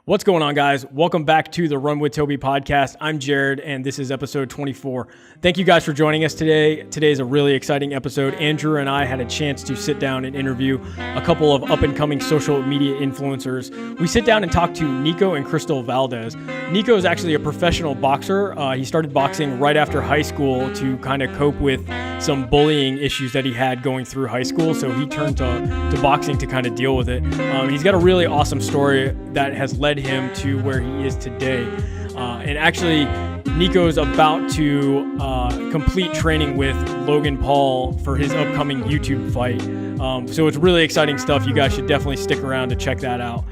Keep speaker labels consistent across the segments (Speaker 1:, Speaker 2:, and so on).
Speaker 1: What's going on, guys? Welcome back to the Run with Tobe podcast. I'm Jared, and this is episode 24. Thank you guys for joining us today. Today is a really exciting episode. Andrew and I had a chance to sit down and interview a couple of up-and-coming social media influencers. We sit down and talk to Niko and Cristal Valdes. Niko is actually a professional boxer. He started boxing right after high school to kind of cope with some bullying issues that he had going through high school, so he turned to boxing to kind of deal with it. He's got a really awesome story that has led him to where he is today. And actually, Niko's about to complete training with Logan Paul for his upcoming YouTube fight. So it's really exciting stuff. You guys should definitely stick around to check that out.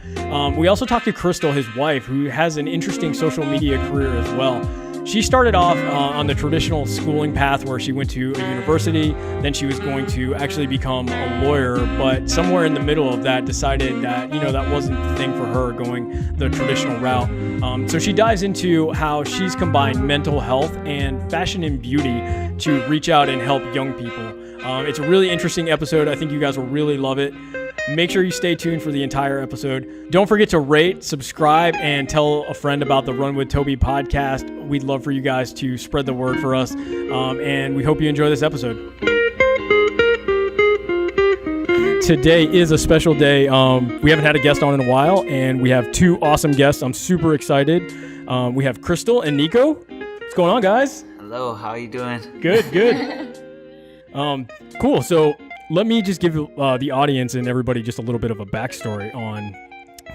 Speaker 1: We also talked to Cristal, his wife, who has an interesting social media career as well. She started off on the traditional schooling path where she went to a university, then she was going to actually become a lawyer, but somewhere in the middle of that decided that, that wasn't the thing for her, going the traditional route. So she dives into how she's combined mental health and fashion and beauty to reach out and help young people. It's a really interesting episode. I think you guys will really love it. Make sure you stay tuned for the entire episode. Don't forget to rate, subscribe, and tell a friend about the Run with Tobe podcast. We'd love for you guys to spread the word for us, and we hope you enjoy this episode. Today is a special day. We haven't had a guest on in a while, and we have two awesome guests. I'm super excited. We have Cristal and Niko. What's going on, guys?
Speaker 2: Hello, how are you doing?
Speaker 1: Good. Cool. So let me just give the audience and everybody just a little bit of a backstory on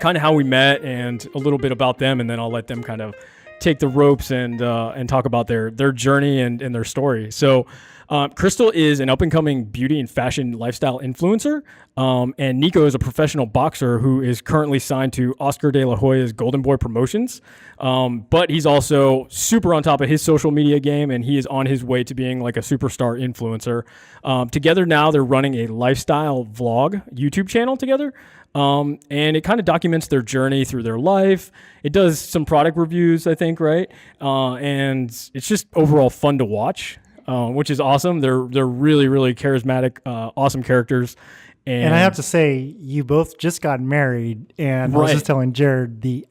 Speaker 1: kind of how we met and a little bit about them, and then I'll let them kind of take the ropes and talk about their journey and their story. So Cristal is an up-and-coming beauty and fashion lifestyle influencer, and Niko is a professional boxer who is currently signed to Oscar de la Hoya's Golden Boy Promotions, but he's also super on top of his social media game, and he is on his way to being like a superstar influencer. Together now, they're running a lifestyle vlog YouTube channel together, and it kind of documents their journey through their life. It does some product reviews, I think, right? And it's just overall fun to watch. Which is awesome. They're really, really charismatic, awesome characters.
Speaker 3: And I have to say, you both just got married, and I was just telling Jared, the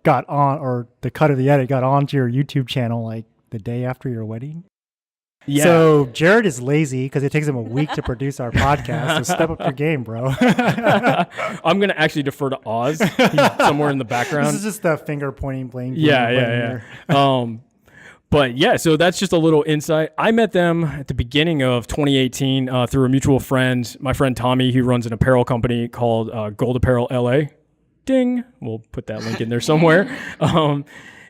Speaker 3: cut of the edit got onto your YouTube channel like the day after your wedding. Yeah. So Jared is lazy because it takes him a week to produce our podcast. So step up your game, bro.
Speaker 1: I'm going to actually defer to Oz. He's somewhere in the background.
Speaker 3: This is just the finger pointing blame.
Speaker 1: Yeah. But yeah, so that's just a little insight. I met them at the beginning of 2018 through a mutual friend, my friend Tommy, who runs an apparel company called Gold Apparel LA. Ding. We'll put that link in there somewhere.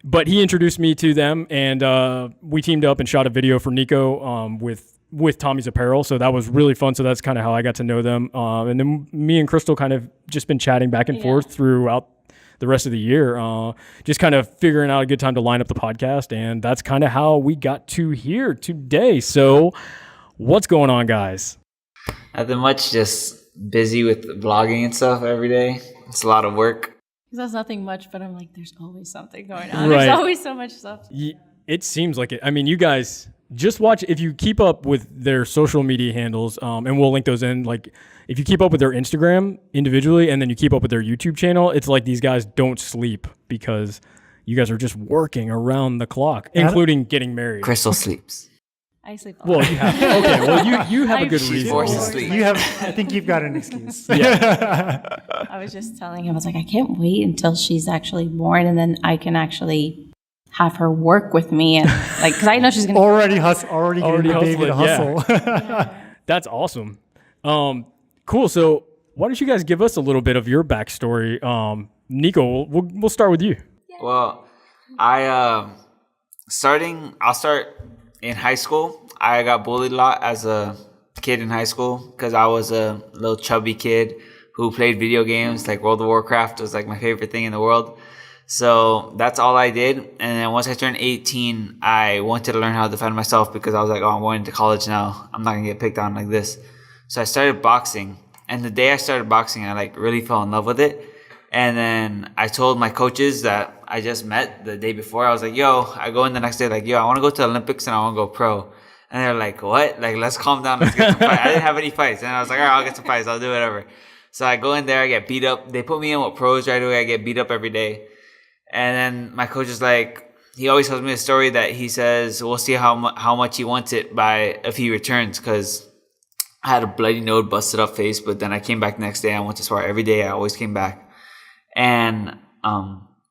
Speaker 1: But he introduced me to them, and we teamed up and shot a video for Niko with Tommy's apparel. So that was really fun. So that's kind of how I got to know them. And then me and Cristal kind of just been chatting back and forth throughout the rest of the year, just kind of figuring out a good time to line up the podcast, and that's kind of how we got to here today. So what's going on, guys?
Speaker 2: Nothing much, just busy with vlogging and stuff every day. It's a lot of work.
Speaker 4: That's nothing much, but I'm like, there's always something going on.
Speaker 1: Right.
Speaker 4: There's always so much stuff.
Speaker 1: It seems like it. I mean, you guys just watch, if you keep up with their social media handles, and we'll link those in, like if you keep up with their Instagram individually and then you keep up with their YouTube channel, it's like these guys don't sleep because you guys are just working around the clock, including getting married.
Speaker 2: Cristal sleeps.
Speaker 4: I sleep a
Speaker 1: Well,
Speaker 4: lot.
Speaker 1: you have, okay, well, you have a good reason.
Speaker 2: Forced to sleep.
Speaker 3: I think you've got an excuse.
Speaker 1: Yeah.
Speaker 4: I was just telling him, I was like, I can't wait until she's actually born, and then I can actually have her work with me, and like, because I know she's gonna
Speaker 3: already getting the baby to hustle.
Speaker 1: Yeah. That's awesome. Cool. So why don't you guys give us a little bit of your backstory? Niko, we'll start with you.
Speaker 2: Well, I'll start in high school. I got bullied a lot as a kid in high school because I was a little chubby kid who played video games. Like World of Warcraft was like my favorite thing in the world. So that's all I did. And then once I turned 18, I wanted to learn how to defend myself because I was like, oh, I'm going to college now. I'm not going to get picked on like this. So I started boxing. And the day I started boxing, I like really fell in love with it. And then I told my coaches that I just met the day before. I was like, I go in the next day like, I want to go to the Olympics and I want to go pro. And they're like, what? Like, let's calm down. Let's get some fights. I didn't have any fights. And I was like, all right, I'll get some fights. I'll do whatever. So I go in there, I get beat up. They put me in with pros right away. I get beat up every day. And then my coach is like, he always tells me a story that he says, we'll see how much he wants it by if he returns, because I had a bloody nose, busted up face, but then I came back the next day. I went to spar every day. I always came back. And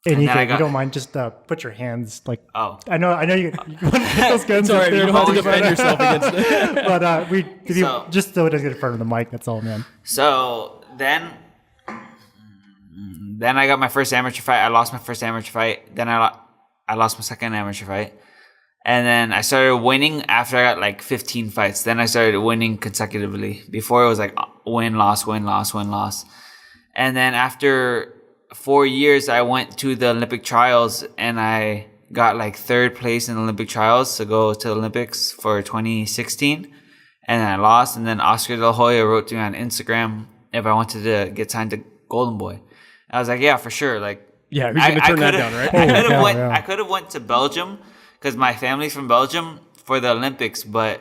Speaker 3: Hey, Niko, if you don't mind, just put your hands like.
Speaker 2: Oh,
Speaker 3: I know you want to get those guns.
Speaker 1: Sorry, you don't have to defend yourself against it.
Speaker 3: But just so it doesn't get in front of the mic. That's all, man.
Speaker 2: So then I got my first amateur fight. I lost my first amateur fight. Then I lost my second amateur fight, and then I started winning after I got like 15 fights. Then I started winning consecutively. Before it was like win, loss, win, loss, win, loss, and then after 4 years, I went to the Olympic trials and I got like third place in the Olympic trials to go to the Olympics for 2016. And I lost. And then Oscar De La Hoya wrote to me on Instagram if I wanted to get signed to Golden Boy. I was like, yeah, for sure. Like,
Speaker 1: yeah, who's going to turn that down, right?
Speaker 2: I could have went to Belgium because my family's from Belgium for the Olympics, but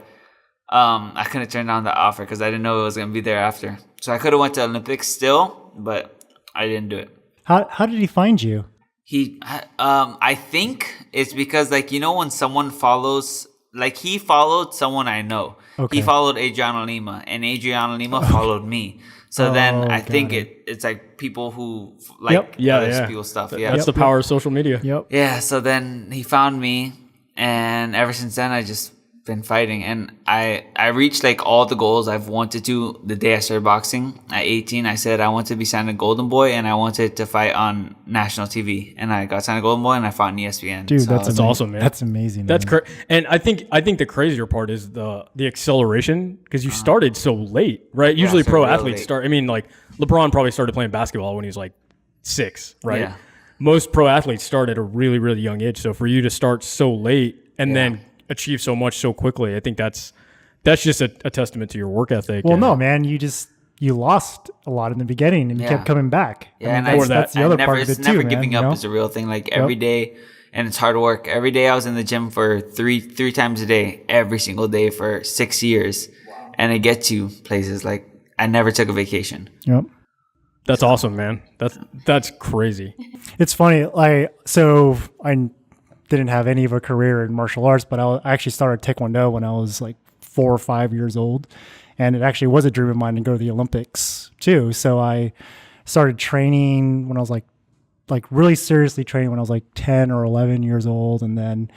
Speaker 2: I couldn't turn down the offer because I didn't know it was going to be there after. So I could have went to Olympics still, but I didn't do it.
Speaker 3: How did he find you?
Speaker 2: I think it's because, like, you know, when someone follows, like, he followed someone I know. Okay. He followed Adriano Lima, and Adriano Lima followed me. So then I think it's like people who like other people's stuff.
Speaker 1: That's the power of social media.
Speaker 3: Yep.
Speaker 2: Yeah. So then he found me, and ever since then I just been fighting, and I reached like all the goals I've wanted to. The day I started boxing at 18, I said I wanted to be signed to Golden Boy and I wanted to fight on national TV, and I got signed to Golden Boy and I fought on ESPN.
Speaker 3: Dude,
Speaker 2: so
Speaker 3: that's
Speaker 1: awesome, man.
Speaker 3: That's amazing.
Speaker 1: That's crazy. And I think the crazier part is the acceleration, because you started so late, right?
Speaker 2: Yeah,
Speaker 1: usually pro athletes
Speaker 2: late.
Speaker 1: start. I mean, like LeBron probably started playing basketball when he was like 6, right?
Speaker 2: Yeah.
Speaker 1: Most pro athletes start at a really, really young age. So for you to start so late and then achieve so much so quickly, I think that's just a testament to your work ethic.
Speaker 3: Well, no, man, you lost a lot in the beginning and you kept coming back.
Speaker 2: Yeah,
Speaker 3: I mean, that's the other part of it too,
Speaker 2: never
Speaker 3: man,
Speaker 2: giving up is a real thing. Like every day, and it's hard work. Every day I was in the gym for three times a day, every single day for 6 years. Wow. And I get to places like I never took a vacation.
Speaker 3: Yep.
Speaker 1: That's awesome, man. That's crazy.
Speaker 3: It's funny. I didn't have any of a career in martial arts, but I actually started Taekwondo when I was like 4 or 5 years old. And it actually was a dream of mine to go to the Olympics too. So I started training when I was like really seriously training when I was like 10 or 11 years old. And then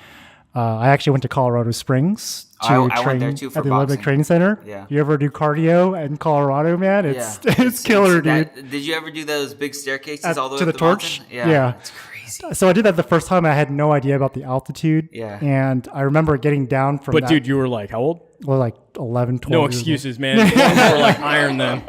Speaker 3: I actually went to Colorado Springs to train at the Olympic Training Center. Yeah. You ever do cardio in Colorado, man? It's killer, dude.
Speaker 2: Did you ever do those big staircases all the way
Speaker 3: to
Speaker 2: up
Speaker 3: the torch?
Speaker 2: Mountain? Yeah. It's crazy.
Speaker 3: So I did that the first time. I had no idea about the altitude.
Speaker 2: Yeah.
Speaker 3: And I remember getting down from
Speaker 1: But dude, you were like, how old?
Speaker 3: Well, like 11, 12
Speaker 1: No excuses, man. You were like iron then.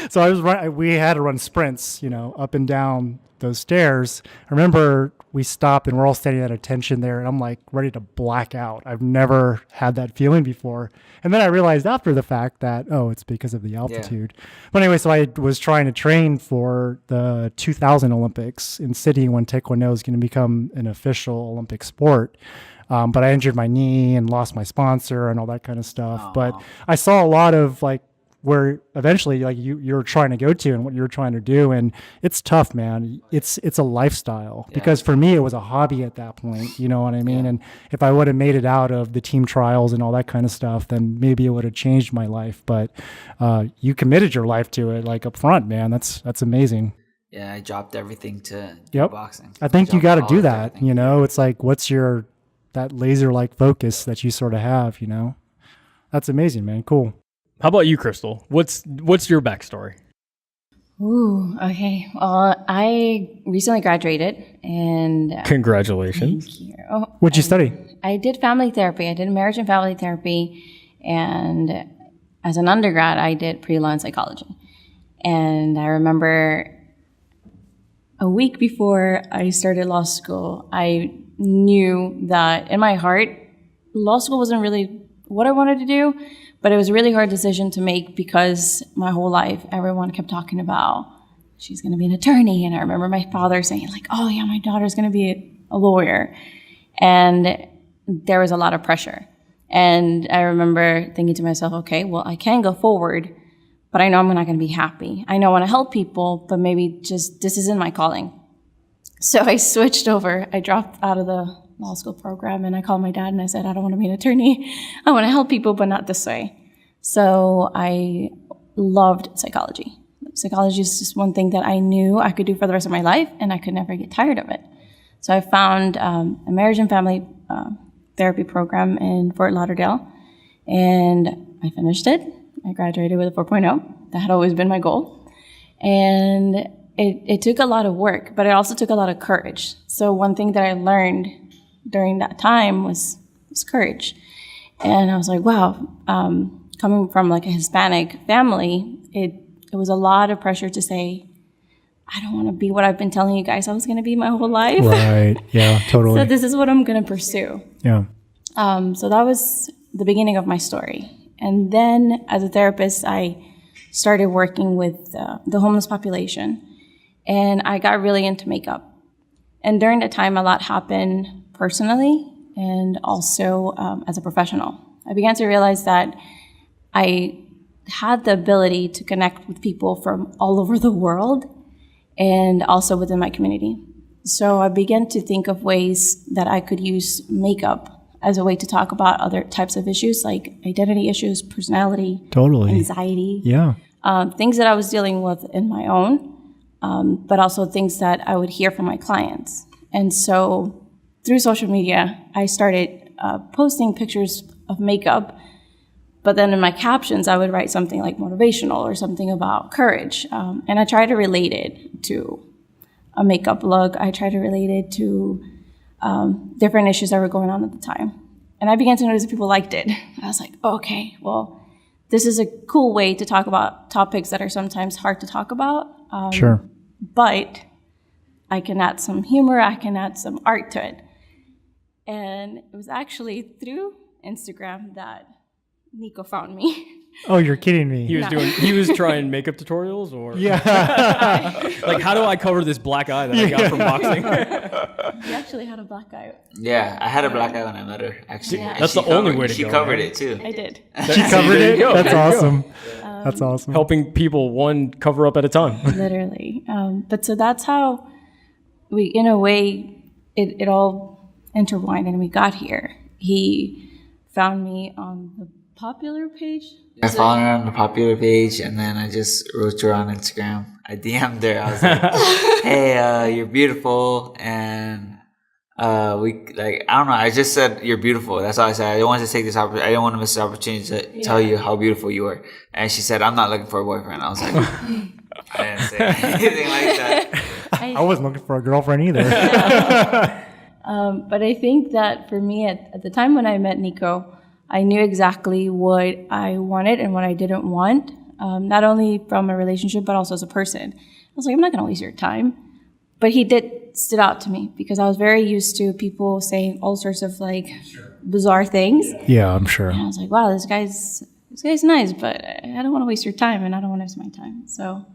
Speaker 3: So we had to run sprints, up and down those stairs. I remember we stopped and we're all standing at attention there, and I'm like ready to black out. I've never had that feeling before. And then I realized after the fact that, it's because of the altitude. Yeah. But anyway, so I was trying to train for the 2000 Olympics in Sydney when Taekwondo is going to become an official Olympic sport. But I injured my knee and lost my sponsor and all that kind of stuff. Oh. But I saw a lot of like where eventually like you're trying to go to and what you're trying to do. And it's tough, man. It's a lifestyle because for me, it was a hobby at that point. You know what I mean? Yeah. And if I would have made it out of the team trials and all that kind of stuff, then maybe it would have changed my life. But you committed your life to it like up front, man. That's amazing.
Speaker 2: Yeah, I dropped everything to do boxing.
Speaker 3: I think you got to do that. Everything. It's like, what's that laser-like focus that you sort of have, That's amazing, man. Cool.
Speaker 1: How about you, Cristal? What's your backstory?
Speaker 4: Ooh, okay. Well, I recently graduated, and
Speaker 1: congratulations.
Speaker 4: Thank you.
Speaker 3: What'd you study?
Speaker 4: I did family therapy. I did marriage and family therapy, and as an undergrad, I did pre-law and psychology. And I remember a week before I started law school, I knew that in my heart, law school wasn't really what I wanted to do, but it was a really hard decision to make because my whole life, everyone kept talking about she's going to be an attorney. And I remember my father saying like, oh yeah, my daughter's going to be a lawyer. And there was a lot of pressure. And I remember thinking to myself, okay, well, I can go forward, but I know I'm not going to be happy. I know I want to help people, but maybe just this isn't my calling. So I switched over. I dropped out of the law school program and I called my dad and I said, I don't want to be an attorney. I want to help people, but not this way. So I loved psychology. Psychology is just one thing that I knew I could do for the rest of my life, and I could never get tired of it. So I found a marriage and family therapy program in Fort Lauderdale, and I finished it. I graduated with a 4.0. That had always been my goal. And it took a lot of work, but it also took a lot of courage. So one thing that I learned during that time was courage. And I was like, wow, coming from like a Hispanic family, it was a lot of pressure to say, I don't want to be what I've been telling you guys I was going to be my whole life.
Speaker 3: Right. Yeah, totally.
Speaker 4: So this is what I'm going to pursue.
Speaker 3: Yeah.
Speaker 4: So that was the beginning of my story. And then as a therapist, I started working with the homeless population. And I got really into makeup. And during that time, a lot happened personally and also as a professional. I began to realize that I had the ability to connect with people from all over the world and also within my community. So I began to think of ways that I could use makeup as a way to talk about other types of issues like identity issues, personality,
Speaker 3: totally,
Speaker 4: anxiety.
Speaker 3: Yeah.
Speaker 4: Things that I was dealing with in my own, but also things that I would hear from my clients. And so through social media, I started posting pictures of makeup. But then in my captions, I would write something like motivational or something about courage. And I try to relate it to a makeup look. I try to relate it to different issues that were going on at the time. And I began to notice that people liked it. I was like, okay, well, this is a cool way to talk about topics that are sometimes hard to talk about.
Speaker 3: Sure.
Speaker 4: But I can add some humor, I can add some art to it. And it was actually through Instagram that Niko found me.
Speaker 3: Oh, you're kidding me.
Speaker 1: He was trying makeup tutorials or
Speaker 3: Yeah.
Speaker 1: like how do I cover this black eye that I got from boxing?
Speaker 4: He actually had a black eye.
Speaker 2: Yeah, I had a black eye when I met her, actually.
Speaker 4: Yeah.
Speaker 1: That's the only way to
Speaker 2: She
Speaker 1: go,
Speaker 2: covered
Speaker 1: man.
Speaker 2: it, too.
Speaker 4: I did.
Speaker 3: She covered
Speaker 1: There
Speaker 3: it?
Speaker 1: you go.
Speaker 3: That's
Speaker 1: There you go.
Speaker 3: awesome. That's awesome.
Speaker 1: Helping people one cover up at a time.
Speaker 4: Literally. But so that's how we, in a way, it all intertwined and we got here. He found me on the popular page.
Speaker 2: I followed her on the popular page, and then I just wrote her on Instagram. I DM'd her. I was like, hey, you're beautiful, and I don't know. I just said you're beautiful. That's all I said. I don't want to take this opportunity. I didn't want to miss this opportunity to tell you how beautiful you were. And she said, I'm not looking for a boyfriend. I was like, I didn't say anything like that.
Speaker 3: I wasn't looking for a girlfriend either.
Speaker 4: But I think that for me, at the time when I met Niko, I knew exactly what I wanted and what I didn't want, not only from a relationship, but also as a person. I was like, I'm not going to waste your time. But he stood out to me because I was very used to people saying all sorts of like bizarre things.
Speaker 3: Yeah, I'm sure.
Speaker 4: And I was like, wow, this guy's nice, but I don't want to waste your time and I don't want to waste my time. So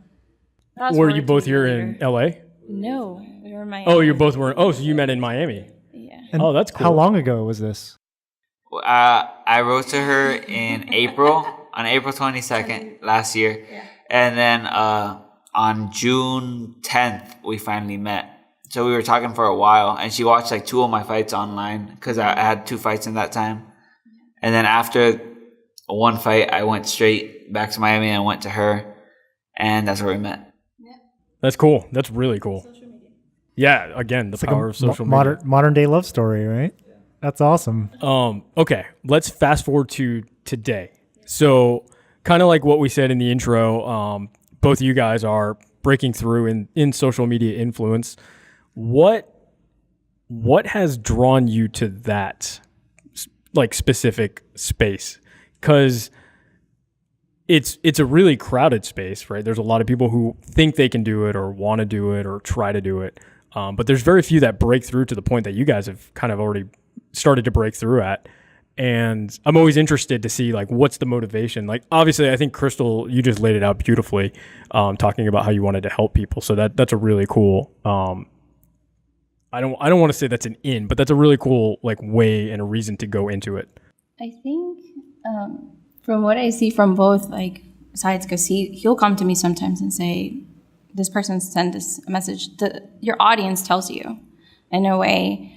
Speaker 4: fast
Speaker 1: Were
Speaker 4: forward
Speaker 1: you
Speaker 4: to
Speaker 1: both
Speaker 4: a
Speaker 1: here
Speaker 4: year
Speaker 1: in LA?
Speaker 4: No, we were in Miami.
Speaker 1: Oh, you both were. Oh, so you met in Miami.
Speaker 4: Yeah.
Speaker 3: And
Speaker 1: Oh, that's cool.
Speaker 3: How long ago was this?
Speaker 2: I wrote to her in April, on April 22nd last year.
Speaker 4: Yeah.
Speaker 2: And then on June 10th, we finally met. So we were talking for a while, and she watched like 2 of my fights online because I had 2 fights in that time. And then after one fight, I went straight back to Miami and went to her, and that's where we met.
Speaker 1: That's cool. That's really cool. Yeah, again, the power of social media.
Speaker 3: Modern day love story, right? That's awesome.
Speaker 1: Okay, let's fast forward to today. So, kind of like what we said in the intro, both of you guys are breaking through in social media influence. What has drawn you to that like specific space? Because it's a really crowded space, right? There's a lot of people who think they can do it or want to do it or try to do it. But there's very few that break through to the point that you guys have kind of already started to break through at. And I'm always interested to see like what's the motivation. Like obviously I think Cristal, you just laid it out beautifully, talking about how you wanted to help people. So that's a really cool I don't want to say that's an in, but that's a really cool like way and a reason to go into it.
Speaker 4: I think from what I see from both like sides, because he'll come to me sometimes and say, this person sent this message. Your audience tells you, in a way,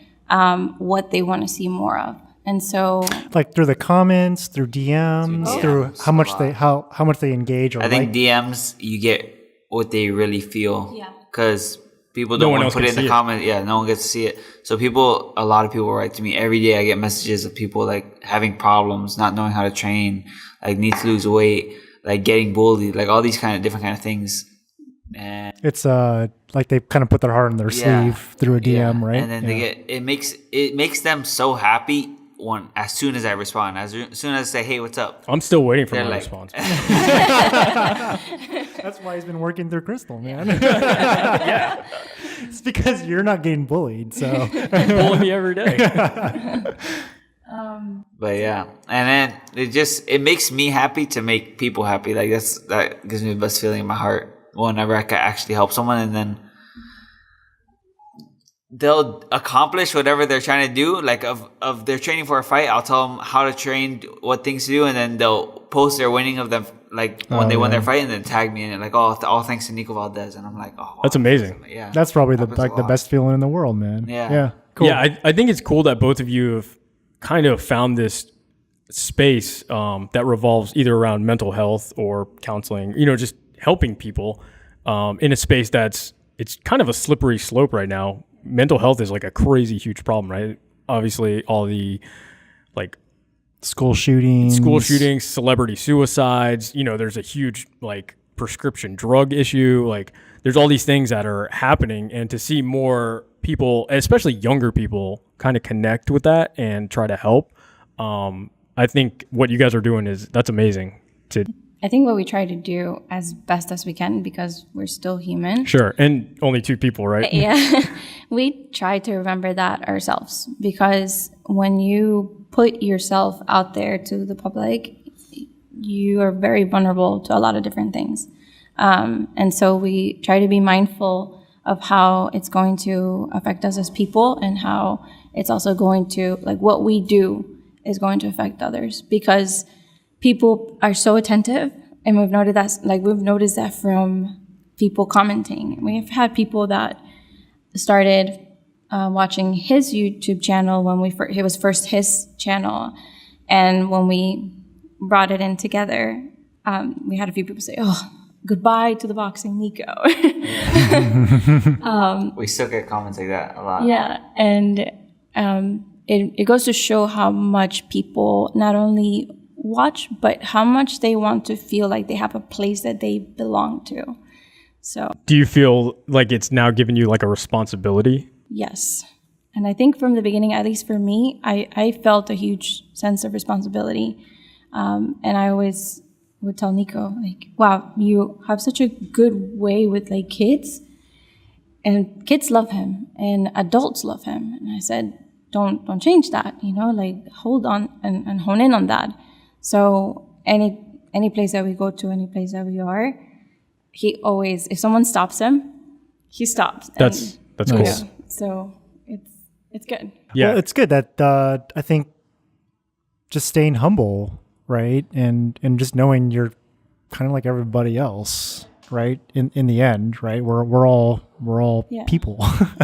Speaker 4: what they want to see more of. And so,
Speaker 3: like through the comments, through DMs, through how much they engage. Or
Speaker 2: I think DMs, you get what they really feel.
Speaker 4: Yeah.
Speaker 2: Because people don't want to put it in the comments. Yeah, no one gets to see it. So a lot of people write to me every day. I get messages of people like having problems, not knowing how to train, like need to lose weight, like getting bullied, like all these kind of different kind of things. And
Speaker 3: it's like they kind of put their heart in their sleeve through a DM, right?
Speaker 2: And then they get it makes them so happy as soon as I respond, as soon as I say, "Hey, what's up?"
Speaker 1: I'm still waiting for my response.
Speaker 3: That's why he's been working through Cristal, man. Yeah, it's because you're not getting bullied, so
Speaker 1: bullying me every day.
Speaker 2: But yeah, and then it makes me happy to make people happy. Like that gives me the best feeling in my heart whenever I can actually help someone, and then they'll accomplish whatever they're trying to do. Like of they're training for a fight, I'll tell them how to train, what things to do, and then they'll post their winning of them, like when they won their fight, and then tag me in it, like all thanks to Niko Valdes, and I'm like, oh, wow,
Speaker 1: that's amazing.
Speaker 2: Yeah,
Speaker 3: that's probably the best feeling in the world, man.
Speaker 2: Yeah,
Speaker 3: cool.
Speaker 1: Yeah, I think it's cool that both of you have kind of found this space that revolves either around mental health or counseling. Just helping people in a space it's kind of a slippery slope right now. Mental health is like a crazy huge problem, right? Obviously, all the like
Speaker 3: school shootings,
Speaker 1: celebrity suicides. There's a huge like prescription drug issue. Like there's all these things that are happening, and to see more people, especially younger people, kind of connect with that and try to help. I think what you guys are doing that's amazing.
Speaker 4: I think what we try to do as best as we can, because we're still human.
Speaker 1: Sure. And only 2 people, right?
Speaker 4: Yeah. We try to remember that ourselves, because when you put yourself out there to the public, you are very vulnerable to a lot of different things. And so we try to be mindful of how it's going to affect us as people, and how it's also going to, like, what we do is going to affect others, because people are so attentive, and we've noticed that from people commenting. We've had people that started watching his YouTube channel when it was first his channel, and when we brought it in together, we had a few people say, "Oh, goodbye to the boxing Niko."
Speaker 2: We still get comments like that a lot.
Speaker 4: Yeah, and it goes to show how much people not only watch, but how much they want to feel like they have a place that they belong to. So,
Speaker 1: do you feel like it's now giving you like a responsibility?
Speaker 4: Yes. And I think from the beginning, at least for me, I felt a huge sense of responsibility. And I always would tell Niko, like, wow, you have such a good way with like kids, and kids love him and adults love him. And I said, don't change that, like hold on and hone in on that. So any place that we go to, any place that we are, he always, if someone stops him, he stops.
Speaker 1: That's cool.
Speaker 4: Yeah, so it's good.
Speaker 3: Yeah, well, it's good that I think just staying humble, right, and just knowing you're kind of like everybody else, right. In the end, right, we're all people.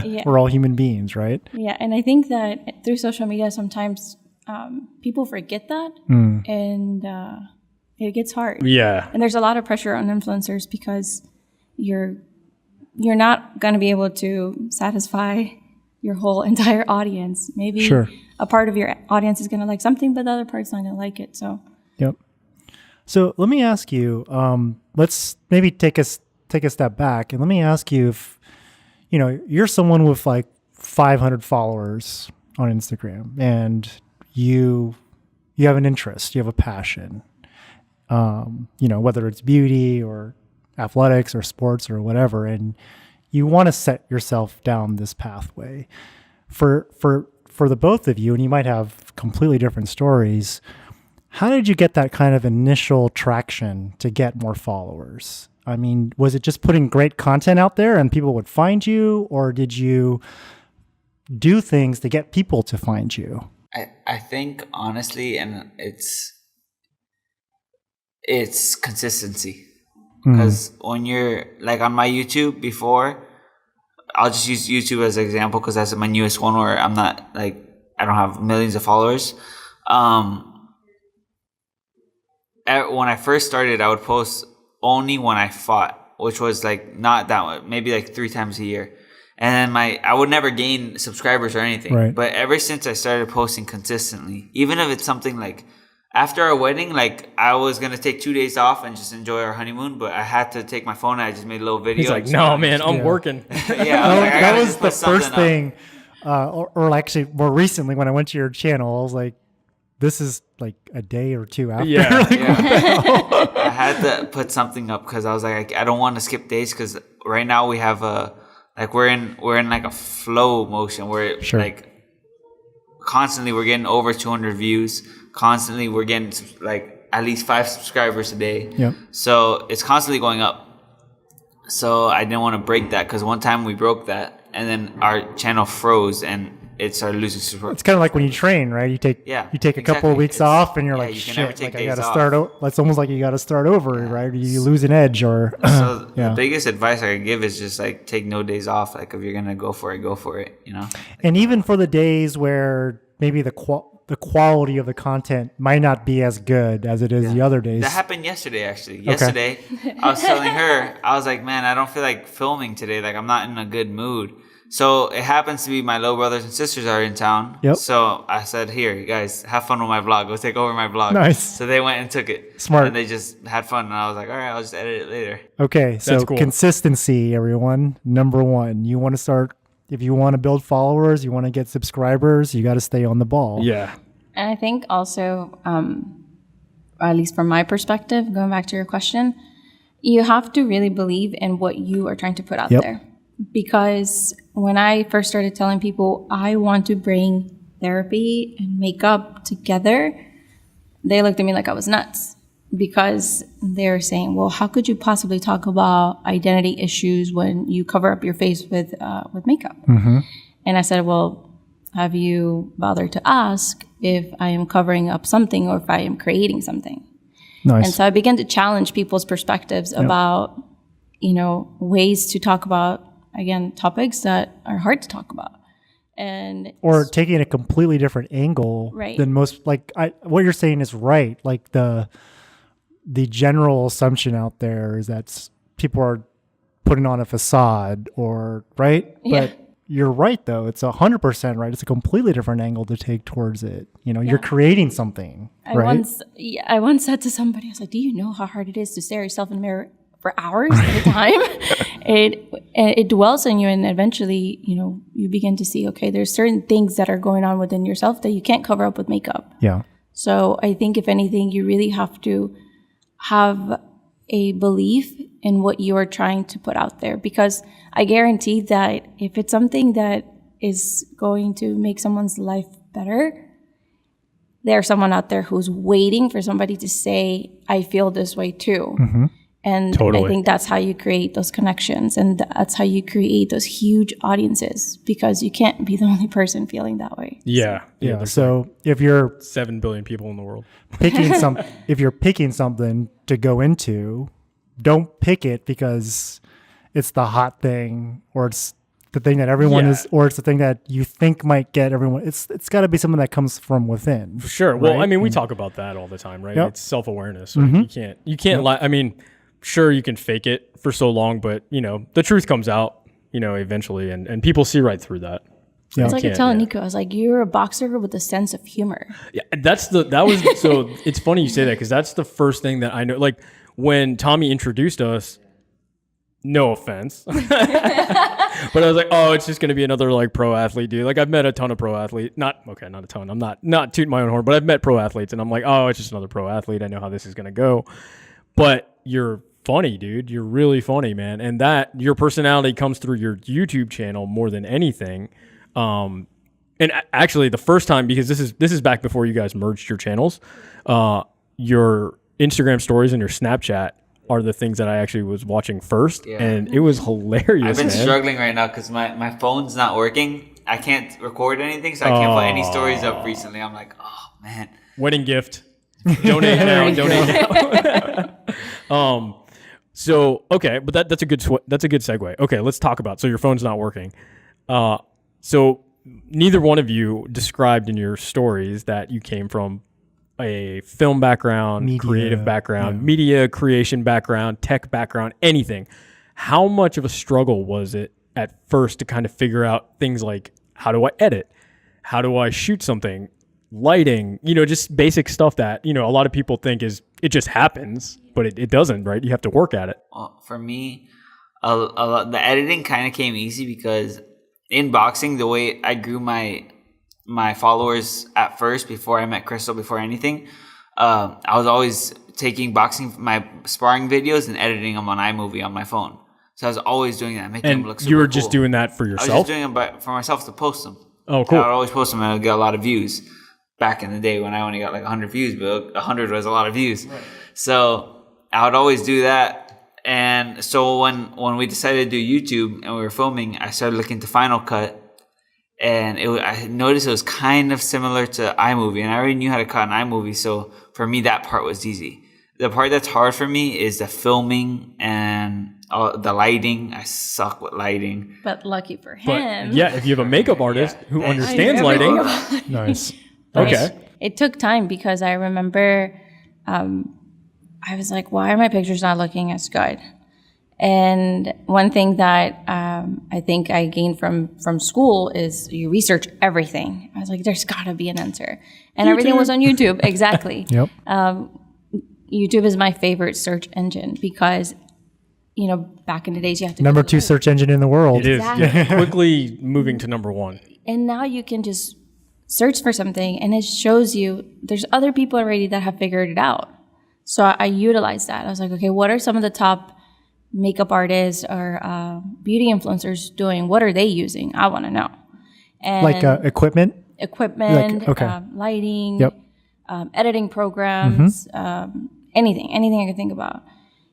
Speaker 3: Yeah. We're all human beings, right?
Speaker 4: Yeah, and I think that through social media sometimes people forget that, and it gets hard.
Speaker 1: Yeah,
Speaker 4: and there's a lot of pressure on influencers, because you're not going to be able to satisfy your whole entire audience. Maybe a part of your audience is going to like something, but the other part's not going to like it. So
Speaker 3: yep. So let me ask you. Let's maybe take a step back, and let me ask you if you're someone with like 500 followers on Instagram, and you have an interest, you have a passion, whether it's beauty or athletics or sports or whatever, and you want to set yourself down this pathway. For the both of you, and you might have completely different stories, how did you get that kind of initial traction to get more followers? I mean, was it just putting great content out there and people would find you, or did you do things to get people to find you?
Speaker 2: I think honestly, and it's consistency. Because when you're like on my YouTube before, I'll just use YouTube as an example because that's my newest one where I'm not like, I don't have millions of followers. When I first started, I would post only when I fought, which was like not that much, maybe like 3 times a year. And then I would never gain subscribers or anything.
Speaker 3: Right.
Speaker 2: But ever since I started posting consistently, even if it's something like after our wedding, like I was going to take 2 days off and just enjoy our honeymoon, but I had to take my phone and I just made a little video.
Speaker 1: He's like, no, man, I'm working.
Speaker 3: That was the first thing. Or actually more recently when I went to your channel, I was like, this is like a day or 2 after.
Speaker 1: Yeah.
Speaker 2: I had to put something up because I was like, I don't want to skip days because right now we have we're in like a flow motion where like constantly we're getting over 200 views. Constantly we're getting like at least 5 subscribers a day.
Speaker 3: Yep.
Speaker 2: So it's constantly going up. So I didn't want to break that because one time we broke that and then our channel froze and it started losing support.
Speaker 3: It's kind of like when you train, right? You take a couple of weeks off and you're like, shit, like I got to start It's almost like you got to start over, right? You lose an edge or...
Speaker 2: So the biggest advice I could give is just like take no days off. Like if you're going to go for it, you know?
Speaker 3: And even for the days where maybe the quality of the content might not be as good as it is the other days.
Speaker 2: That happened yesterday, actually. Yesterday, I was telling her, I was like, man, I don't feel like filming today. Like I'm not in a good mood. So it happens to be my little brothers and sisters are in town.
Speaker 3: Yep.
Speaker 2: So I said, here, you guys, have fun with my vlog. Go take over my vlog.
Speaker 3: Nice.
Speaker 2: So they went and took it.
Speaker 3: Smart.
Speaker 2: And they just had fun. And I was like, all right, I'll just edit it later.
Speaker 3: Okay, so
Speaker 1: cool.
Speaker 3: Consistency, everyone. Number 1. You want to start, if you want to build followers, you want to get subscribers, you got to stay on the ball.
Speaker 1: Yeah.
Speaker 4: And I think also, at least from my perspective, going back to your question, you have to really believe in what you are trying to put out there. Because when I first started telling people I want to bring therapy and makeup together, they looked at me like I was nuts. Because they're saying, well, how could you possibly talk about identity issues when you cover up your face with makeup? Mm-hmm. And I said, well, have you bothered to ask if I am covering up something or if I am creating something?
Speaker 3: Nice.
Speaker 4: And so I began to challenge people's perspectives about, ways to talk about, again, topics that are hard to talk about. Or
Speaker 3: taking a completely different angle than most, what you're saying is right. Like the general assumption out there is that people are putting on a facade right?
Speaker 4: Yeah.
Speaker 3: But you're right, though. It's 100% right. It's a completely different angle to take towards it. You're creating something, right?
Speaker 4: I once said to somebody, I was like, do you know how hard it is to stare yourself in the mirror for hours at a time? It dwells on you, and eventually, you begin to see, okay, there's certain things that are going on within yourself that you can't cover up with makeup.
Speaker 3: Yeah.
Speaker 4: So I think, if anything, you really have to have a belief in what you are trying to put out there, because I guarantee that if it's something that is going to make someone's life better, there's someone out there who's waiting for somebody to say, I feel this way too. Mm-hmm. And totally. I think that's how you create those connections, and that's how you create those huge audiences, because you can't be the only person feeling that way.
Speaker 1: Yeah.
Speaker 3: So if you're
Speaker 1: 7 billion people in the world
Speaker 3: if you're picking something to go into, don't pick it because it's the hot thing, or it's the thing that everyone is, or it's the thing that you think might get everyone. It's got to be something that comes from within.
Speaker 1: For sure. Well, I mean, we talk about that all the time, right? Yep. It's self-awareness. Mm-hmm. You can't lie. I mean, sure, you can fake it for so long, but the truth comes out, eventually, and people see right through that.
Speaker 3: Yeah.
Speaker 4: It's like I telling Niko, I was like, you're a boxer with a sense of humor.
Speaker 1: Yeah, so it's funny you say that, because that's the first thing that I know. Like when Tommy introduced us, no offense, but I was like, oh, it's just going to be another like pro athlete dude. Like I've met a ton of pro athletes, not a ton. I'm not tooting my own horn, but I've met pro athletes, and I'm like, oh, it's just another pro athlete. I know how this is going to go. But you're funny, dude. You're really funny, man. And that your personality comes through your YouTube channel more than anything. And actually the first time, because this is back before you guys merged your channels, your Instagram stories and your Snapchat are the things that I actually was watching first. Yeah. And it was hilarious.
Speaker 2: I've been struggling right now because my phone's not working. I can't record anything, so I can't put any stories up recently. I'm like, oh man.
Speaker 1: Wedding gift. Donate now. So okay, but that's a good segue. Okay, let's talk about. So your phone's not working. So neither one of you described in your stories that you came from a film background,
Speaker 3: Media,
Speaker 1: creative background, media creation background, tech background, anything. How much of a struggle was it at first to kind of figure out things like, how do I edit? How do I shoot something? Lighting, just basic stuff that, a lot of people think it just happens, but it doesn't, right? You have to work at it.
Speaker 2: Well, for me, the editing kind of came easy because in boxing, the way I grew my followers at first, before I met Cristal, before anything, I was always taking my sparring videos and editing them on iMovie on my phone. So I was always doing that, making them look super
Speaker 1: you were
Speaker 2: cool.
Speaker 1: just doing that for
Speaker 2: I
Speaker 1: yourself?
Speaker 2: was just doing it for myself to post them.
Speaker 1: Oh, cool.
Speaker 2: I would always post them and I would get a lot of views. Back in the day when I only got like 100 views, but 100 was a lot of views. Right. So I would always do that. And so when we decided to do YouTube and we were filming, I started looking to Final Cut. And I noticed it was kind of similar to iMovie. And I already knew how to cut in iMovie. So for me, that part was easy. The part that's hard for me is the filming and the lighting. I suck with lighting.
Speaker 4: But lucky for him.
Speaker 1: But, if you have a makeup artist who understands lighting.
Speaker 3: Nice.
Speaker 1: Okay.
Speaker 4: It took time because I remember I was like, why are my pictures not looking as good? And one thing that I think I gained from school is you research everything. I was like, there's got to be an answer. And everything was on YouTube. Exactly.
Speaker 3: Yep.
Speaker 4: YouTube is my favorite search engine because, back in the days you have to
Speaker 3: number 2 search engine in the world.
Speaker 1: It is.
Speaker 4: Exactly.
Speaker 1: Yeah. Quickly moving to number 1.
Speaker 4: And now you can just search for something and it shows you there's other people already that have figured it out. So I utilized that. I was like, okay, what are some of the top makeup artists or beauty influencers doing? What are they using? I want to know. And
Speaker 3: like equipment,
Speaker 4: lighting,
Speaker 3: yep.
Speaker 4: Editing programs, anything I could think about.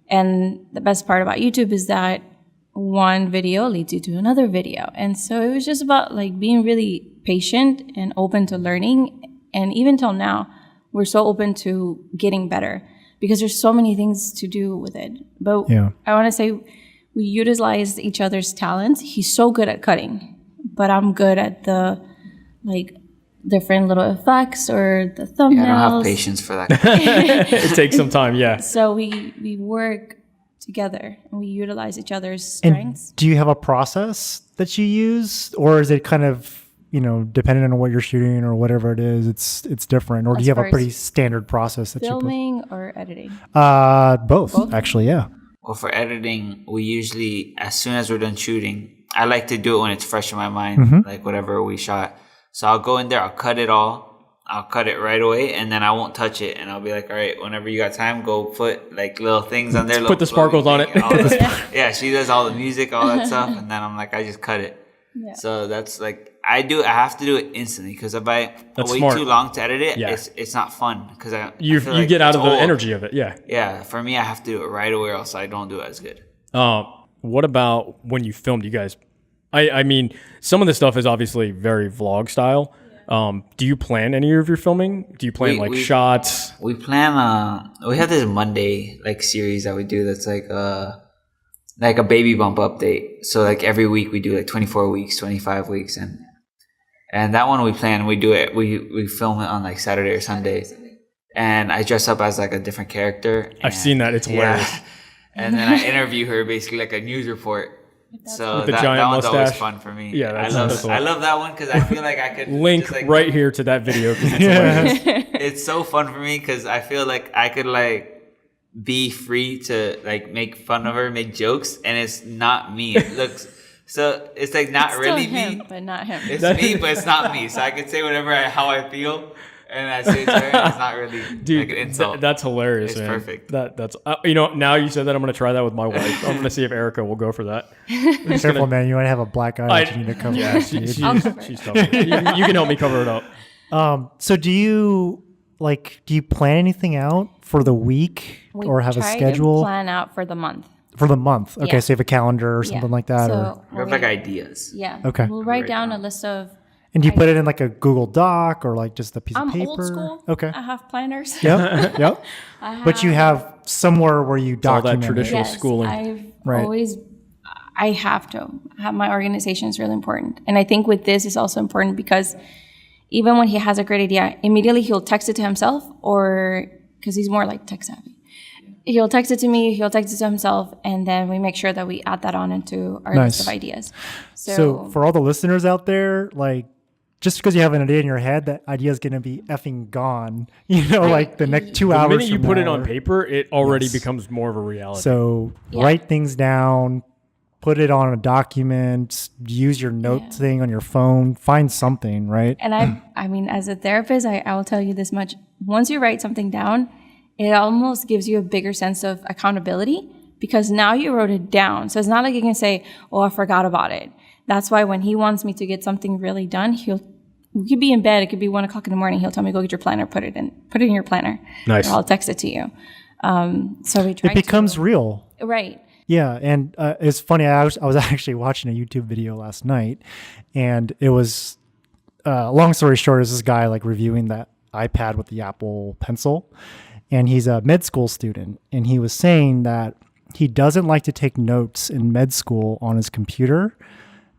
Speaker 4: And the best part about YouTube is that one video leads you to another video. And so it was just about like being really patient and open to learning. And even till now, we're so open to getting better because there's so many things to do with it. But I want to say we utilized each other's talents. He's so good at cutting, but I'm good at the different little effects or the thumbnails.
Speaker 2: Yeah, I don't have patience for that.
Speaker 1: It takes some time, yeah.
Speaker 4: So we work together and we utilize each other's strengths.
Speaker 3: And do you have a process that you use, or is it kind of depending on what you're shooting or whatever it is, it's different, or do you have a pretty standard process that
Speaker 4: filming or editing?
Speaker 3: Both actually, yeah.
Speaker 2: Well, for editing, we usually, as soon as we're done shooting, I like to do it when it's fresh in my mind, like whatever we shot. So I'll go in there, I'll cut it all. I'll cut it right away, and then I won't touch it. And I'll be like, all right, whenever you got time, go put like little things on there.
Speaker 1: Put the sparkles on it.
Speaker 2: Yeah, she does all the music, all that stuff. And then I'm like, I just cut it. Yeah. So that's like, I have to do it instantly because if I wait too long to edit it, it's not fun. Because
Speaker 1: you get out of the energy of it. Yeah.
Speaker 2: Yeah. For me, I have to do it right away or else I don't do it as good.
Speaker 1: What about when you filmed, you guys? I mean, some of the stuff is obviously very vlog style. Do you plan any of your filming? Do you plan shots?
Speaker 2: We plan. We have this Monday series that we do. That's like a baby bump update. So every week we do 24 weeks, 25 weeks, and that one we plan. We do it. We film it on Saturday or Sunday, and I dress up as a different character.
Speaker 1: I've seen that. It's hilarious.
Speaker 2: And then I interview her basically like a news report. So
Speaker 1: with the
Speaker 2: that
Speaker 1: giant
Speaker 2: one's
Speaker 1: mustache.
Speaker 2: always fun for me.
Speaker 1: Yeah,
Speaker 2: I love that one because I feel like I could
Speaker 1: link right here to that video because it's hilarious.
Speaker 2: It's so fun for me because I feel like I could be free to make fun of her, make jokes, and it's not me. It looks so it's not
Speaker 4: it's
Speaker 2: really
Speaker 4: him,
Speaker 2: me,
Speaker 4: but not him.
Speaker 2: It's me, but it's not me. So I could say whatever how I feel. And I say it to her, and it's not really an insult.
Speaker 1: That's hilarious,
Speaker 2: it's
Speaker 1: man.
Speaker 2: Perfect.
Speaker 1: That's now you said that, I'm going to try that with my wife. I'm going to see if Erica will go for that.
Speaker 3: Careful, man. You might have a black eye that you need to cover.
Speaker 1: Yeah, she's tough. You can help me cover it up.
Speaker 3: So do you plan anything out for the week or have a schedule?
Speaker 4: To plan out for the month.
Speaker 3: For the month. Okay,
Speaker 4: yeah.
Speaker 3: so you have a calendar or something like that?
Speaker 4: So
Speaker 2: we have ideas.
Speaker 4: Yeah.
Speaker 3: Okay.
Speaker 4: We'll write down a list of.
Speaker 3: And do you put it in a Google Doc or just a piece of paper?
Speaker 4: I'm old school.
Speaker 3: Okay.
Speaker 4: I have planners.
Speaker 3: Yep. But you have somewhere where you
Speaker 1: all that
Speaker 3: document
Speaker 1: traditional
Speaker 3: it.
Speaker 4: Yes,
Speaker 1: schooling.
Speaker 4: I have to have my organization is really important. And I think with this is also important because even when he has a great idea, immediately he'll text it to himself or because he's more like tech savvy. He'll text it to me, he'll text it to himself, and then we make sure that we add that on into our list of ideas.
Speaker 3: So for all the listeners out there, like, just because you have an idea in your head, that idea is going to be effing gone, like the next 2 hours.
Speaker 1: The minute you
Speaker 3: from
Speaker 1: put it
Speaker 3: now.
Speaker 1: on paper, it already becomes more of a reality.
Speaker 3: So write things down, put it on a document, use your note thing on your phone, find something, right?
Speaker 4: And I mean, as a therapist, I will tell you this much. Once you write something down, it almost gives you a bigger sense of accountability because now you wrote it down. So it's not like you can say, oh, I forgot about it. That's why when he wants me to get something really done, we could be in bed. It could be 1 o'clock in the morning. He'll tell me, go get your planner, put it in your planner.
Speaker 1: Nice.
Speaker 4: Or I'll text it to you. So we try
Speaker 3: It becomes real.
Speaker 4: Right.
Speaker 3: Yeah. And it's funny. I was actually watching a YouTube video last night and it was, long story short, is this guy like reviewing that iPad with the Apple Pencil. And he's a med school student. And he was saying that he doesn't like to take notes in med school on his computer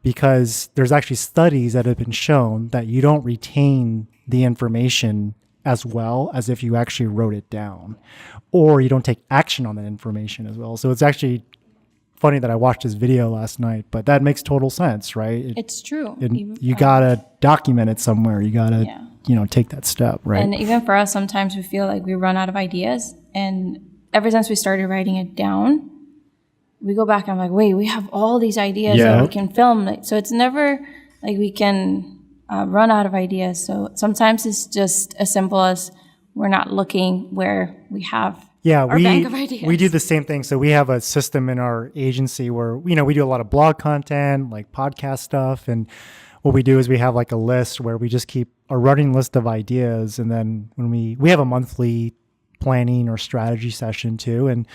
Speaker 3: because there's actually studies that have been shown that you don't retain the information as well as if you actually wrote it down, or you don't take action on that information as well. So it's actually funny that I watched this video last night, but that makes total sense, right?
Speaker 4: It's true.
Speaker 3: You gotta document it somewhere. You gotta, take that step, right?
Speaker 4: And even for us, sometimes we feel like we run out of ideas. And ever since we started writing it down, we go back and I'm like, wait, we have all these ideas that we can film. So it's never like we can run out of ideas. So sometimes it's just as simple as we're not looking where we have our bank of ideas.
Speaker 3: We do the same thing. So we have a system in our agency where, we do a lot of blog content, like podcast stuff. And what we do is we have like a list where we just keep a running list of ideas. And then when we have a monthly planning or strategy session too. And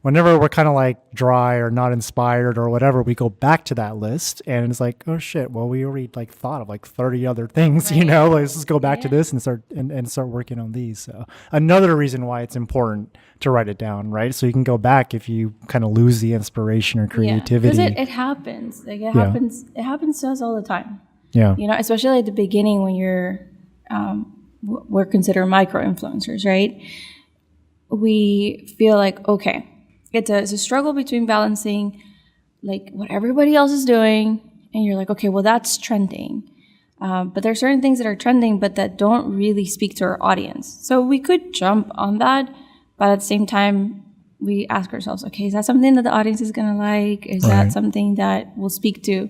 Speaker 3: whenever we're kind of like dry or not inspired or whatever, we go back to that list and it's like, oh shit, well, we already like thought of like 30 other things, let's just go back to this and start working on these. So another reason why it's important to write it down, right? So you can go back if you kind of lose the inspiration or creativity.
Speaker 4: Because it happens. Like it happens to us all the time.
Speaker 3: Yeah.
Speaker 4: Especially at the beginning when we're considered micro influencers, right? We feel like, okay, it's a struggle between balancing like what everybody else is doing and you're like, okay, well, that's trending. But there are certain things that are trending, but that don't really speak to our audience. So we could jump on that, but at the same time, we ask ourselves, okay, is that something that the audience is going to like? Is that something that will speak to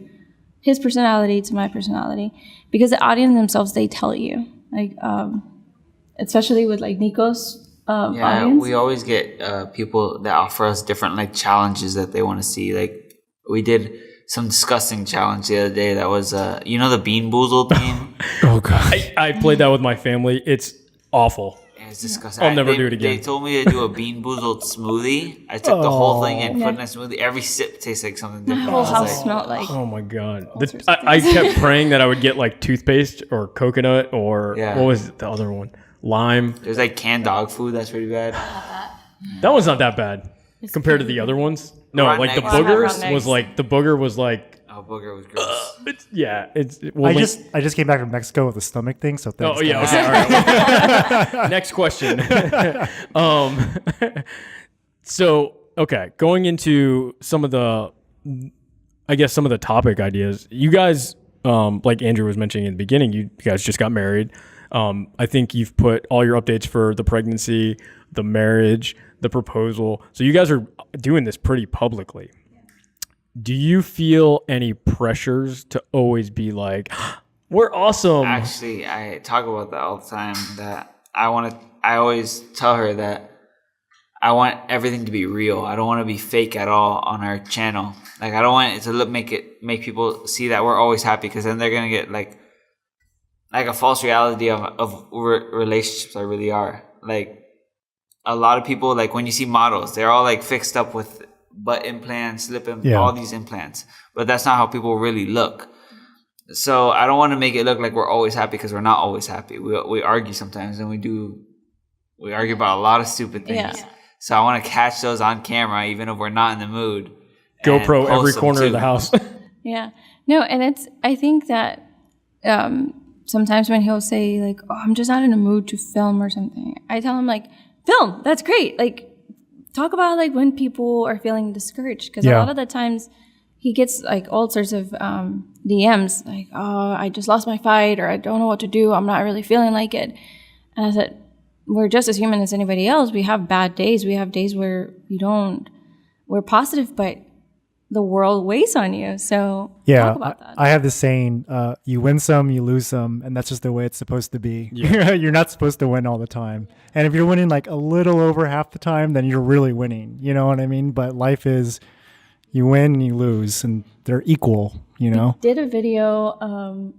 Speaker 4: his personality, to my personality? Because the audience themselves, they tell you, like, especially with like Niko's audience.
Speaker 2: We always get people that offer us different like challenges that they want to see. Like we did some disgusting challenge the other day that was the Bean Boozled game.
Speaker 1: Oh god, I played that with my family. It's awful.
Speaker 2: It's disgusting.
Speaker 1: I'll never do it again.
Speaker 2: They told me to do a Bean Boozled smoothie. I took the whole thing and put it in a smoothie. Every sip tastes like something different.
Speaker 4: The whole house smelled like.
Speaker 1: Oh my god! I kept praying that I would get like toothpaste or coconut or what was the other one? Lime.
Speaker 2: There's like canned dog food. That's pretty bad.
Speaker 1: That one's not that bad compared to the other ones. No,
Speaker 2: Rotten
Speaker 1: like the
Speaker 2: eggs.
Speaker 1: boogers was like the booger was like.
Speaker 2: Oh, booger was gross.
Speaker 3: I just came back from Mexico with a stomach thing, so thanks.
Speaker 1: Oh yeah, okay, all right. Next question. So okay, going into some of the topic ideas. You guys, like Andrew was mentioning in the beginning, you guys just got married. I think you've put all your updates for the pregnancy, the marriage, the proposal. So you guys are doing this pretty publicly. Do you feel any pressures to always be like, we're awesome?
Speaker 2: Actually, I talk about that all the time. That I always tell her that I want everything to be real. I don't want to be fake at all on our channel. Like I don't want it to make people see that we're always happy, because then they're gonna get like a false reality of relationships that really are. Like a lot of people, like when you see models, they're all like fixed up with butt implants, lip implants, all these implants, but that's not how people really look. So I don't want to make it look like we're always happy, because we're not always happy. We argue sometimes, and we argue about a lot of stupid things. Yeah. So I want to catch those on camera, even if we're not in the mood.
Speaker 1: GoPro every corner of the house.
Speaker 4: Yeah. No, and I think that sometimes when he'll say like, oh, I'm just not in a mood to film or something, I tell him like, film, that's great. Like, talk about like when people are feeling discouraged. Because a lot of the times he gets like all sorts of DMs like, oh, I just lost my fight, or I don't know what to do. I'm not really feeling like it. And I said, we're just as human as anybody else. We have bad days. We have days where we're positive, but the world weighs on you. So talk about that.
Speaker 3: I have this saying, you win some, you lose some, and that's just the way it's supposed to be. Yeah. You're not supposed to win all the time. And if you're winning like a little over half the time, then you're really winning. You know what I mean? But life is, you win and you lose, and they're equal, you know?
Speaker 4: We did a video,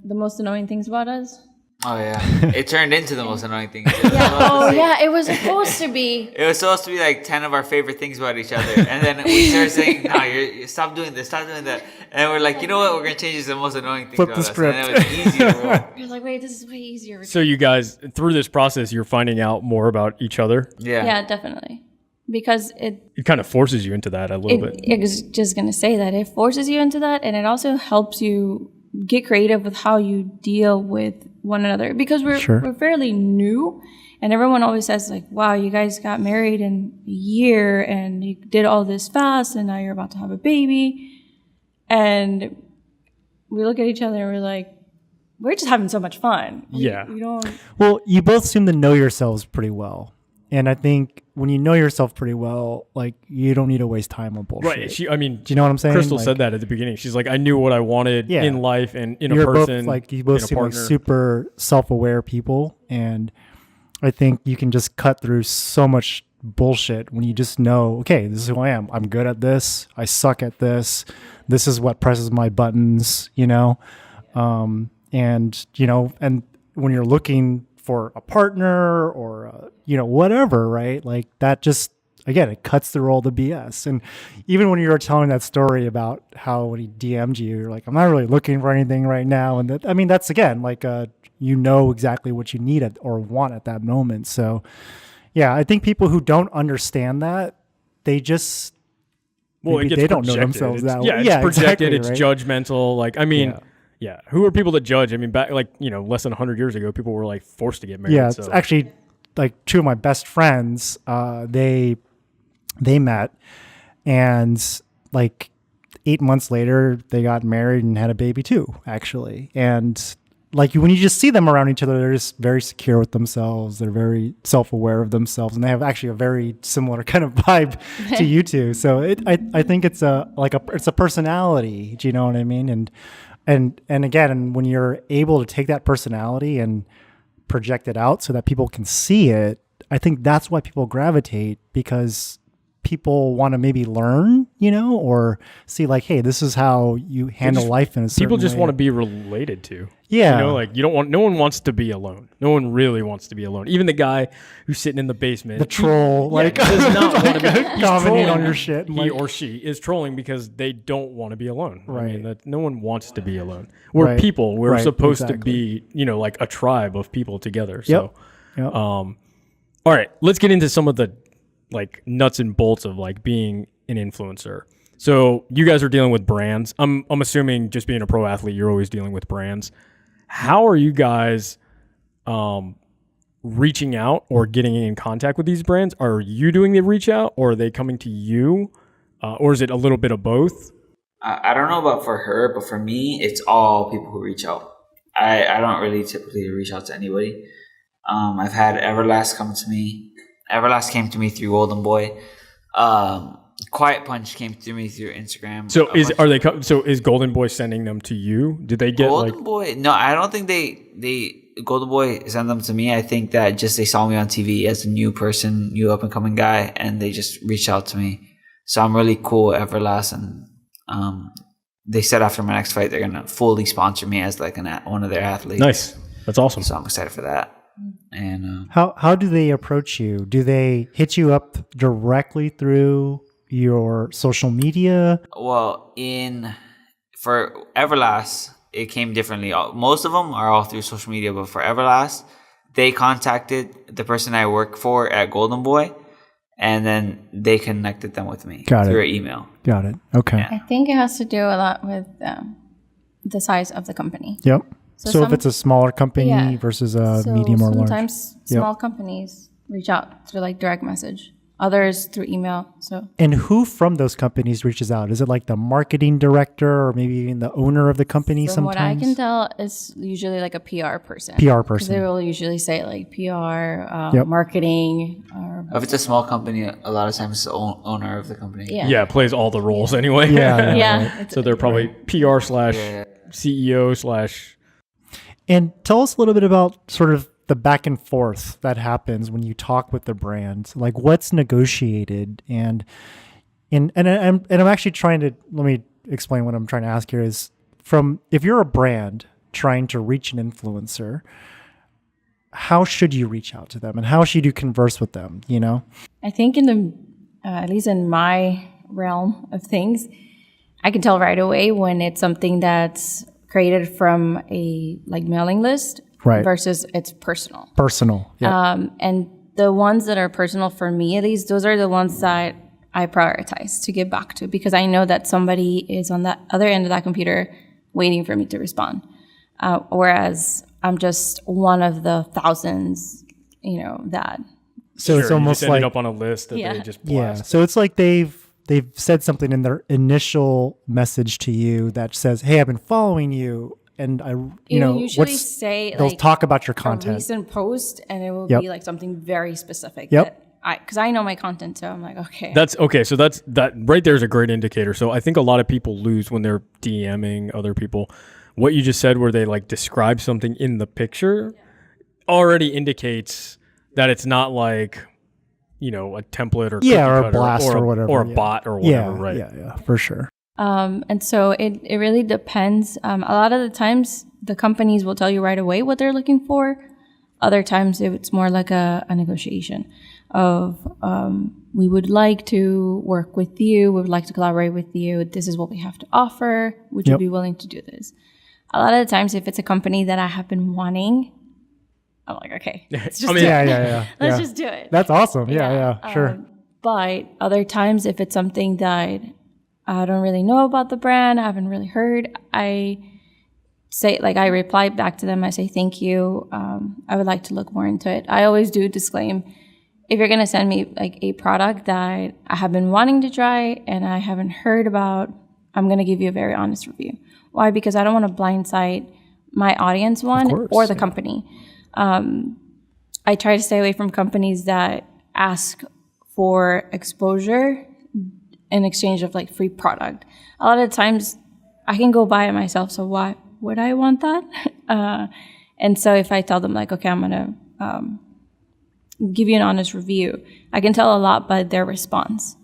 Speaker 4: the most annoying things about us.
Speaker 2: Oh, yeah. It turned into the most annoying thing.
Speaker 4: It was supposed to be.
Speaker 2: It was supposed to be like 10 of our favorite things about each other. And then we started saying, no, you stop doing this, stop doing that. And we're like, you know what? We're going to change this to the most annoying things
Speaker 3: Flip
Speaker 2: about
Speaker 3: the
Speaker 2: us.
Speaker 3: script.
Speaker 2: And it was easier.
Speaker 4: You're like, wait, this is way easier.
Speaker 1: So you guys, through this process, you're finding out more about each other?
Speaker 4: Yeah, definitely. Because
Speaker 1: it kind of forces you into that a little bit.
Speaker 4: I was just going to say that. It forces you into that, and it also helps you get creative with how you deal with one another, because we're fairly new, and everyone always says like, wow, you guys got married in a year and you did all this fast, and now you're about to have a baby. And we look at each other and we're like, we're just having so much fun. We don't.
Speaker 3: Well, you both seem to know yourselves pretty well. And I think when you know yourself pretty well, like, you don't need to waste time on bullshit.
Speaker 1: Right. Do you
Speaker 3: know what I'm saying?
Speaker 1: Cristal
Speaker 3: like,
Speaker 1: said that at the beginning. She's like, I knew what I wanted in life and in a person.
Speaker 3: You both seem like super self-aware people. And I think you can just cut through so much bullshit when you just know, okay, this is who I am. I'm good at this. I suck at this. This is what presses my buttons, you know? And when you're looking for a partner or, whatever, right? Like, that just, again, it cuts through all the BS. And even when you were telling that story about how when he DM'd you, you're like, I'm not really looking for anything right now. And that's again, like, exactly what you need or want at that moment. So yeah, I think people who don't understand that, they just, they don't know themselves that way.
Speaker 1: Yeah, it's projected,
Speaker 3: exactly,
Speaker 1: it's
Speaker 3: right?
Speaker 1: judgmental. Like, yeah. Who are people to judge? I mean, back less than 100 years ago, people were like forced to get married.
Speaker 3: Yeah, it's actually like two of my best friends. They met, and like 8 months later, they got married and had a baby too. Actually, and like when you just see them around each other, they're just very secure with themselves. They're very self-aware of themselves, and they have actually a very similar kind of vibe to you two. So I think it's a personality. Do you know what I mean? And again, when you're able to take that personality and project it out so that people can see it, I think that's why people gravitate, because people want to maybe learn, or see like, hey, this is how you handle life in a certain way.
Speaker 1: People just want to be related to.
Speaker 3: Yeah.
Speaker 1: No one wants to be alone. No one really wants to be alone. Even the guy who's sitting in the basement.
Speaker 3: The troll.
Speaker 1: Does not want to be
Speaker 3: commenting on your shit.
Speaker 1: He or she is trolling because they don't want to be alone.
Speaker 3: Right.
Speaker 1: I mean, no one wants to be alone. We're people. We're supposed to be, like a tribe of people together. So,
Speaker 3: Yep.
Speaker 1: All right, let's get into some of the like nuts and bolts of like being an influencer. So you guys are dealing with brands. I'm assuming, just being a pro athlete, you're always dealing with brands. How are you guys reaching out or getting in contact with these brands? Are you doing the reach out, or are they coming to you? Or is it a little bit of both?
Speaker 2: I don't know about for her, but for me, it's all people who reach out. I don't really typically reach out to anybody. I've had Everlast come to me. Everlast came to me through Golden Boy. Quiet Punch came to me through Instagram.
Speaker 1: So is Golden Boy sending them to you? Did they get
Speaker 2: Golden Boy? No, I don't think they Golden Boy sent them to me. I think that just they saw me on TV as a new person, new up and coming guy, and they just reached out to me. So I'm really cool at Everlast, and they said after my next fight they're gonna fully sponsor me as like one of their athletes.
Speaker 1: Nice, that's awesome.
Speaker 2: So I'm excited for that. And
Speaker 3: how do they approach you? Do they hit you up directly through your social media?
Speaker 2: Well, for Everlast, it came differently. Most of them are all through social media, but for Everlast, they contacted the person I work for at Golden Boy, and then they connected them with me
Speaker 3: Got it.
Speaker 2: through email.
Speaker 3: Got it. Okay.
Speaker 2: Yeah.
Speaker 4: I think it has to do a lot with the size of the company.
Speaker 3: Yep.
Speaker 4: So
Speaker 3: So if
Speaker 4: some-
Speaker 3: it's a smaller company
Speaker 4: Yeah.
Speaker 3: versus a
Speaker 4: So
Speaker 3: medium or large.
Speaker 4: sometimes small companies reach out through like direct message, others through email. So
Speaker 3: And who from those companies reaches out? Is it like the marketing director or maybe even the owner of the company
Speaker 4: from what I
Speaker 3: sometimes?
Speaker 4: can tell, it's usually like a PR person.
Speaker 3: PR
Speaker 4: 'Cause
Speaker 3: person.
Speaker 4: they will usually say like PR,
Speaker 3: Yep.
Speaker 4: marketing, or
Speaker 2: If it's a small company, a lot of times it's the owner of the company.
Speaker 4: yeah.
Speaker 1: Yeah, it plays all the roles anyway.
Speaker 3: Yeah.
Speaker 4: Yeah. It's,
Speaker 1: So they're probably PR slash CEO slash.
Speaker 3: And tell us a little bit about sort of the back and forth that happens when you talk with the brand. Like what's negotiated and I'm actually trying to, let me explain what I'm trying to ask here is from, if you're a brand trying to reach an influencer, how should you reach out to them and how should you converse with them, you know?
Speaker 4: I think in the, at least in my realm of things, I can tell right away when it's something that's created from a like mailing list
Speaker 3: Right.
Speaker 4: versus it's personal.
Speaker 3: Personal. Yeah.
Speaker 4: And the ones that are personal for me, at least, those are the ones that I prioritize to get back to because I know that somebody is on that other end of that computer waiting for me to respond. Whereas I'm just one of the thousands, you know, that.
Speaker 3: So it's
Speaker 1: Sure, you
Speaker 3: almost
Speaker 1: just ended
Speaker 3: like,
Speaker 1: up on a list that
Speaker 4: Yeah.
Speaker 1: they just
Speaker 3: yeah.
Speaker 1: blast.
Speaker 3: So it's like they've said something in their initial message to you that says, "Hey, I've been following you," and I, you know,
Speaker 4: usually say
Speaker 3: they'll
Speaker 4: like
Speaker 3: talk about your
Speaker 4: a
Speaker 3: content.
Speaker 4: recent post, and it will
Speaker 3: Yep.
Speaker 4: be like something very specific.
Speaker 3: Yep.
Speaker 4: Because I know my content, so I'm like, okay.
Speaker 1: That's okay. So that right there is a great indicator. So I think a lot of people lose when they're DMing other people. What you just said, where they like describe something in the picture, already indicates that it's not like, you know, a template or
Speaker 3: Yeah, or a
Speaker 1: cookie cutter
Speaker 3: blast or whatever,
Speaker 1: or a
Speaker 3: yeah.
Speaker 1: bot or whatever.
Speaker 3: Yeah,
Speaker 1: Right.
Speaker 3: yeah, for sure.
Speaker 4: And so it really depends. A lot of the times, the companies will tell you right away what they're looking for. Other times, it's more like a negotiation of we would like to work with you. We would like to collaborate with you. This is what we have to offer. Would you
Speaker 3: Yep.
Speaker 4: be willing to do this? A lot of the times, if it's a company that I have been wanting, I'm like, okay, let's just
Speaker 1: I mean,
Speaker 4: do it.
Speaker 3: Yeah.
Speaker 4: Let's
Speaker 3: yeah.
Speaker 4: just do it.
Speaker 3: That's awesome. Yeah, sure.
Speaker 4: But other times, if it's something that I don't really know about the brand, I haven't really heard, I say, like, I reply back to them. I say, thank you. I would like to look more into it. I always do disclaim, if you're going to send me like a product that I have been wanting to try and I haven't heard about, I'm going to give you a very honest review. Why? Because I don't want to blindside my audience, one, or the company. I try to stay away from companies that ask for exposure in exchange of like free product. A lot of times I can go buy it myself, so why would I want that? And so if I tell them like, okay, I'm gonna give you an honest review, I can tell a lot by their response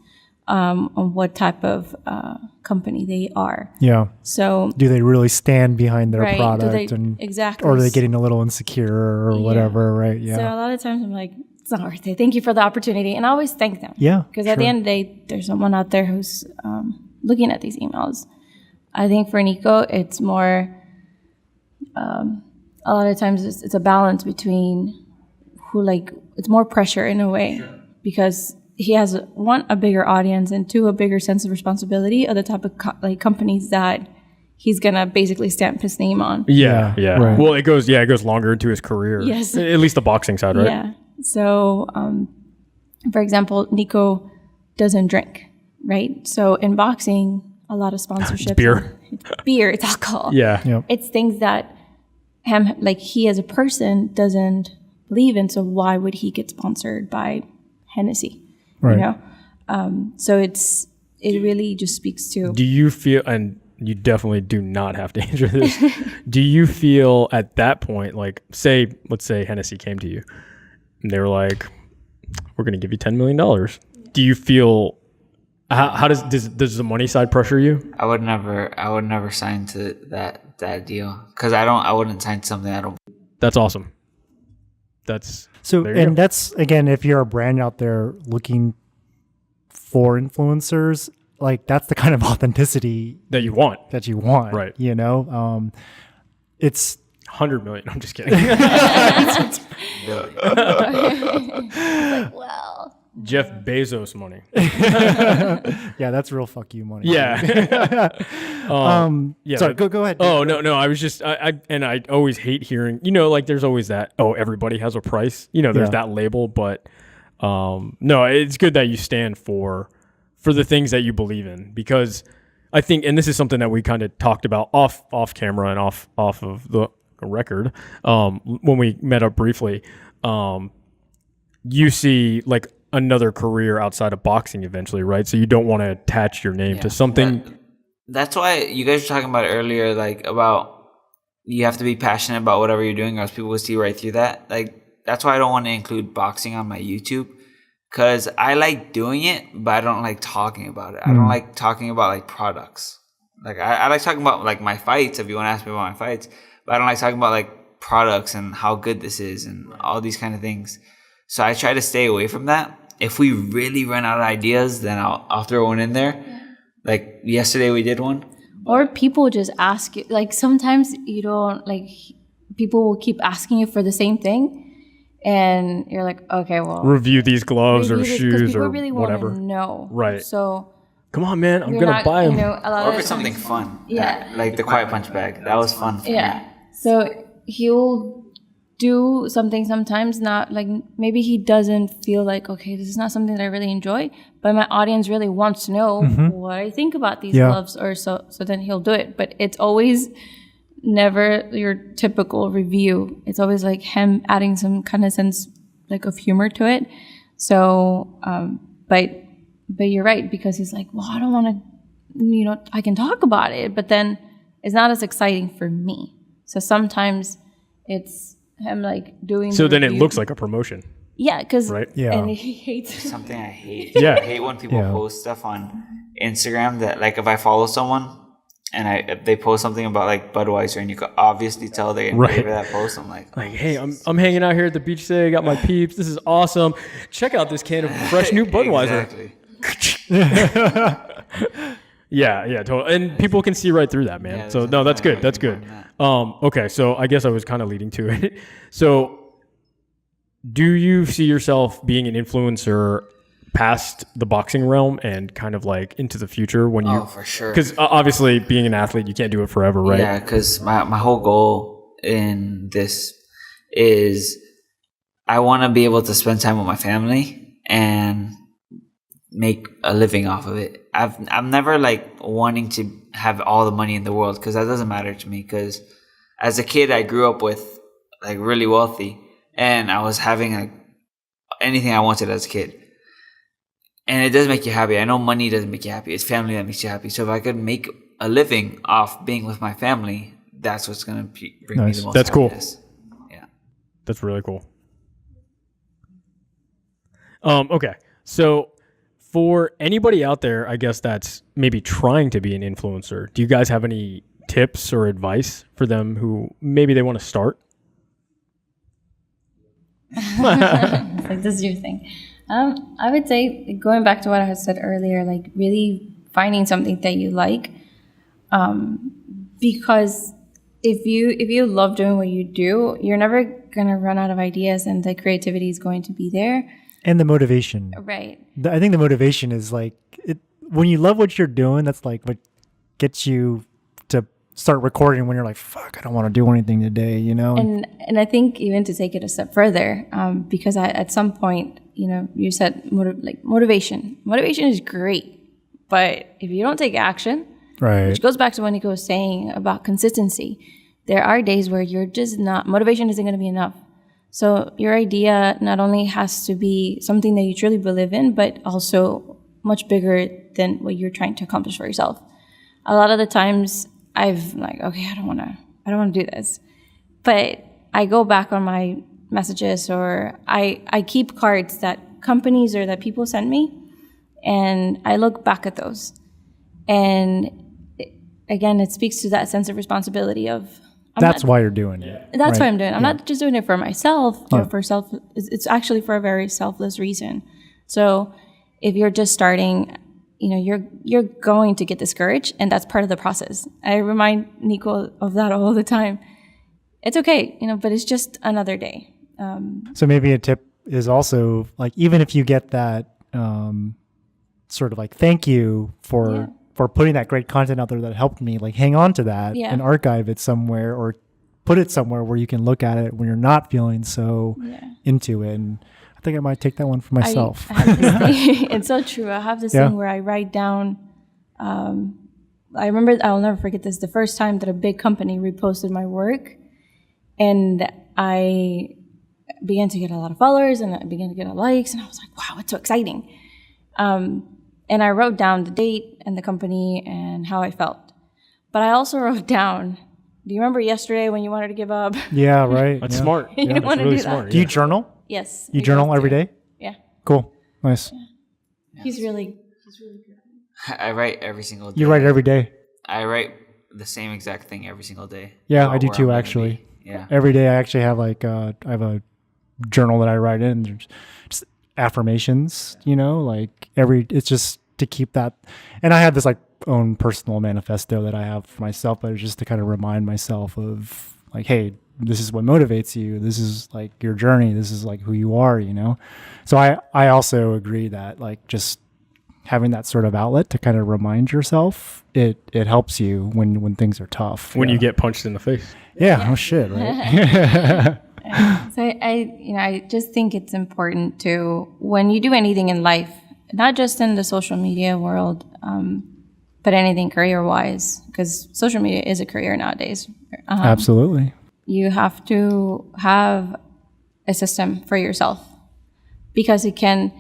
Speaker 4: on what type of company they are.
Speaker 3: Yeah.
Speaker 4: So
Speaker 3: Do they really stand behind their
Speaker 4: right,
Speaker 3: product,
Speaker 4: exactly,
Speaker 3: or are they getting a little insecure or whatever? Right. Yeah.
Speaker 4: So a lot of times I'm like, it's not worth it. Thank you for the opportunity, and I always thank them.
Speaker 3: Yeah,
Speaker 4: because at the
Speaker 3: sure.
Speaker 4: end of the day, there's someone out there who's looking at these emails. I think for Niko, it's more. A lot of times, it's a balance between who it's more pressure in a way, because he has one, a bigger audience, and two, a bigger sense of responsibility of the type of companies that he's gonna basically stamp his name on.
Speaker 1: Yeah.
Speaker 3: Right.
Speaker 1: Well, it goes longer into his career.
Speaker 4: Yes.
Speaker 1: At least the boxing side, right?
Speaker 4: Yeah. So, for example, Niko doesn't drink, right? So in boxing, a lot of sponsorships.
Speaker 1: It's beer.
Speaker 4: It's beer. It's alcohol.
Speaker 1: Yeah.
Speaker 3: Yep.
Speaker 4: It's things that he as a person doesn't believe in. So why would he get sponsored by Hennessy?
Speaker 3: Right.
Speaker 4: You know. So it really just speaks to.
Speaker 1: Do you feel, and you definitely do not have to answer this, do you feel at that point, like, let's say Hennessy came to you and they were like, we're going to give you $10 million. Do you feel, how does the money side pressure you?
Speaker 2: I would never sign to that deal, because I wouldn't sign something I don't.
Speaker 1: That's awesome. That's
Speaker 3: So,
Speaker 1: there you
Speaker 3: and
Speaker 1: go.
Speaker 3: that's, again, if you're a brand out there looking for influencers, like that's the kind of authenticity
Speaker 1: that you want.
Speaker 3: that you want.
Speaker 1: Right.
Speaker 3: You know, it's
Speaker 1: 100 million. I'm just kidding.
Speaker 4: Well,
Speaker 1: Jeff Bezos money.
Speaker 3: Yeah, that's real fuck you money.
Speaker 1: Yeah. Yeah.
Speaker 3: Sorry, go ahead.
Speaker 1: Oh, no. I was just, I always hate hearing, like there's always that, everybody has a price. There's that label, but no, it's good that you stand for the things that you believe in, because I think, and this is something that we kind of talked about off camera and off of the record when we met up briefly. You see like another career outside of boxing eventually, right? So you don't want to attach your name to something.
Speaker 2: That's why you guys were talking about earlier, like about you have to be passionate about whatever you're doing, or else people will see right through that. Like that's why I don't want to include boxing on my YouTube, because I like doing it, but I don't like talking about it. I don't like talking about like products. Like I like talking about like my fights, if you want to ask me about my fights, but I don't like talking about like products and how good this is and all these kind of things. So I try to stay away from that. If we really run out of ideas, then I'll throw one in there. Yeah. Like yesterday we did one.
Speaker 4: Or people just ask you, like sometimes you don't, like people will keep asking you for the same thing. And you're like, okay, well.
Speaker 1: Review these gloves or shoes or
Speaker 4: really
Speaker 1: whatever.
Speaker 4: No.
Speaker 1: Right.
Speaker 4: So.
Speaker 1: Come on, man. I'm going to buy them.
Speaker 2: Or if it's something fun.
Speaker 4: Yeah.
Speaker 2: Like the Quiet Punch bag. That was fun for me.
Speaker 4: So he'll do something sometimes, not like maybe he doesn't feel like, okay, this is not something that I really enjoy, but my audience really wants to know what I think about these gloves, or so then he'll do it. But it's always never your typical review. It's always like him adding some kind of sense like of humor to it. So but you're right, because he's like, well, I don't want to, I can talk about it, but then it's not as exciting for me. So sometimes it's him like doing.
Speaker 1: So then it looks like a promotion.
Speaker 4: Yeah, because
Speaker 1: right.
Speaker 4: Yeah, and he hates
Speaker 2: something I hate.
Speaker 1: Yeah,
Speaker 2: I hate when people post stuff on Instagram that, like, if I follow someone and they post something about like Budweiser, and you can obviously tell they're in favor of that post. I'm like,
Speaker 1: hey, I'm hanging out here at the beach today. I got my peeps. This is awesome. Check out this can of fresh new Budweiser.
Speaker 2: Exactly.
Speaker 1: Yeah, totally. And people can see right through that, man. Yeah, so no, that's good. That's good. Okay, so I guess I was kind of leading to it. So do you see yourself being an influencer past the boxing realm and kind of like into the future when you?
Speaker 2: Oh, for sure.
Speaker 1: Because obviously being an athlete, you can't do it forever, right?
Speaker 2: Yeah, because my whole goal in this is I want to be able to spend time with my family and make a living off of it. I'm never like wanting to have all the money in the world, because that doesn't matter to me, because as a kid I grew up with like really wealthy, and I was having like anything I wanted as a kid, and it doesn't make you happy. I know money doesn't make you happy. It's family that makes you happy. So if I could make a living off being with my family, that's what's going to bring me the most happiness.
Speaker 1: Cool. Yeah, that's really cool. Okay, so for anybody out there, I guess that's maybe trying to be an influencer, do you guys have any tips or advice for them who maybe they want to start?
Speaker 4: Like, this is your thing. I would say, going back to what I had said earlier, like really finding something that you like, because if you love doing what you do, you're never gonna run out of ideas, and the creativity is going to be there.
Speaker 3: And the motivation.
Speaker 4: Right.
Speaker 3: I think the motivation is like, when you love what you're doing, that's like what gets you to start recording when you're like, fuck, I don't want to do anything today, And
Speaker 4: I think even to take it a step further, because at some point, you said motivation. Motivation is great, but if you don't take action,
Speaker 3: right,
Speaker 4: which goes back to what Niko was saying about consistency, there are days where you're just not, motivation isn't going to be enough. So your idea not only has to be something that you truly believe in, but also much bigger than what you're trying to accomplish for yourself. A lot of the times I've like, okay, I don't want to do this. But I go back on my messages, or I keep cards that companies or that people send me, and I look back at those. And again, it speaks to that sense of responsibility of,
Speaker 3: that's why you're doing it.
Speaker 4: That's why I'm doing it. I'm not just doing it for myself or for self. It's actually for a very selfless reason. So if you're just starting, you're going to get discouraged, and that's part of the process. I remind Niko of that all the time. It's okay, but it's just another day.
Speaker 3: So maybe a tip is also like, even if you get that sort of like thank you for putting that great content out there that helped me, like hang on to that and archive it somewhere, or put it somewhere where you can look at it when you're not feeling so into it. And I think I might take that one for myself.
Speaker 4: I have this thing. It's so true. I have this thing where I write down, I remember, I'll never forget this, the first time that a big company reposted my work, and I began to get a lot of followers and I began to get a lot of likes, and I was like, wow, it's so exciting. And I wrote down the date and the company and how I felt. But I also wrote down, do you remember yesterday when you wanted to give up?
Speaker 3: Yeah, right.
Speaker 1: That's smart.
Speaker 4: You
Speaker 1: That's
Speaker 4: wanna
Speaker 1: really
Speaker 4: do that.
Speaker 1: smart.
Speaker 3: Do you journal?
Speaker 4: Yes.
Speaker 3: You journal every day?
Speaker 4: Yeah.
Speaker 3: Cool. Nice.
Speaker 4: He's really good.
Speaker 2: I write every single day.
Speaker 3: You write every day?
Speaker 2: I write the same exact thing every single day.
Speaker 3: Yeah,
Speaker 2: about
Speaker 3: I do
Speaker 2: where
Speaker 3: too,
Speaker 2: I'm gonna
Speaker 3: actually.
Speaker 2: be. Yeah.
Speaker 3: Every day I actually have like, I have a journal that I write in. There's just affirmations, like it's just to keep that. And I have this like own personal manifesto that I have for myself, but it's just to kind of remind myself of like, hey, this is what motivates you. This is like your journey. This is like who you are, So I also agree that like just having that sort of outlet to kind of remind yourself, it helps you when things are tough.
Speaker 1: When you get punched in the face.
Speaker 3: Yeah. Oh shit. Right.
Speaker 4: So I just think it's important to, when you do anything in life, not just in the social media world, but anything career-wise, because social media is a career nowadays.
Speaker 3: Absolutely.
Speaker 4: You have to have a system for yourself, because it can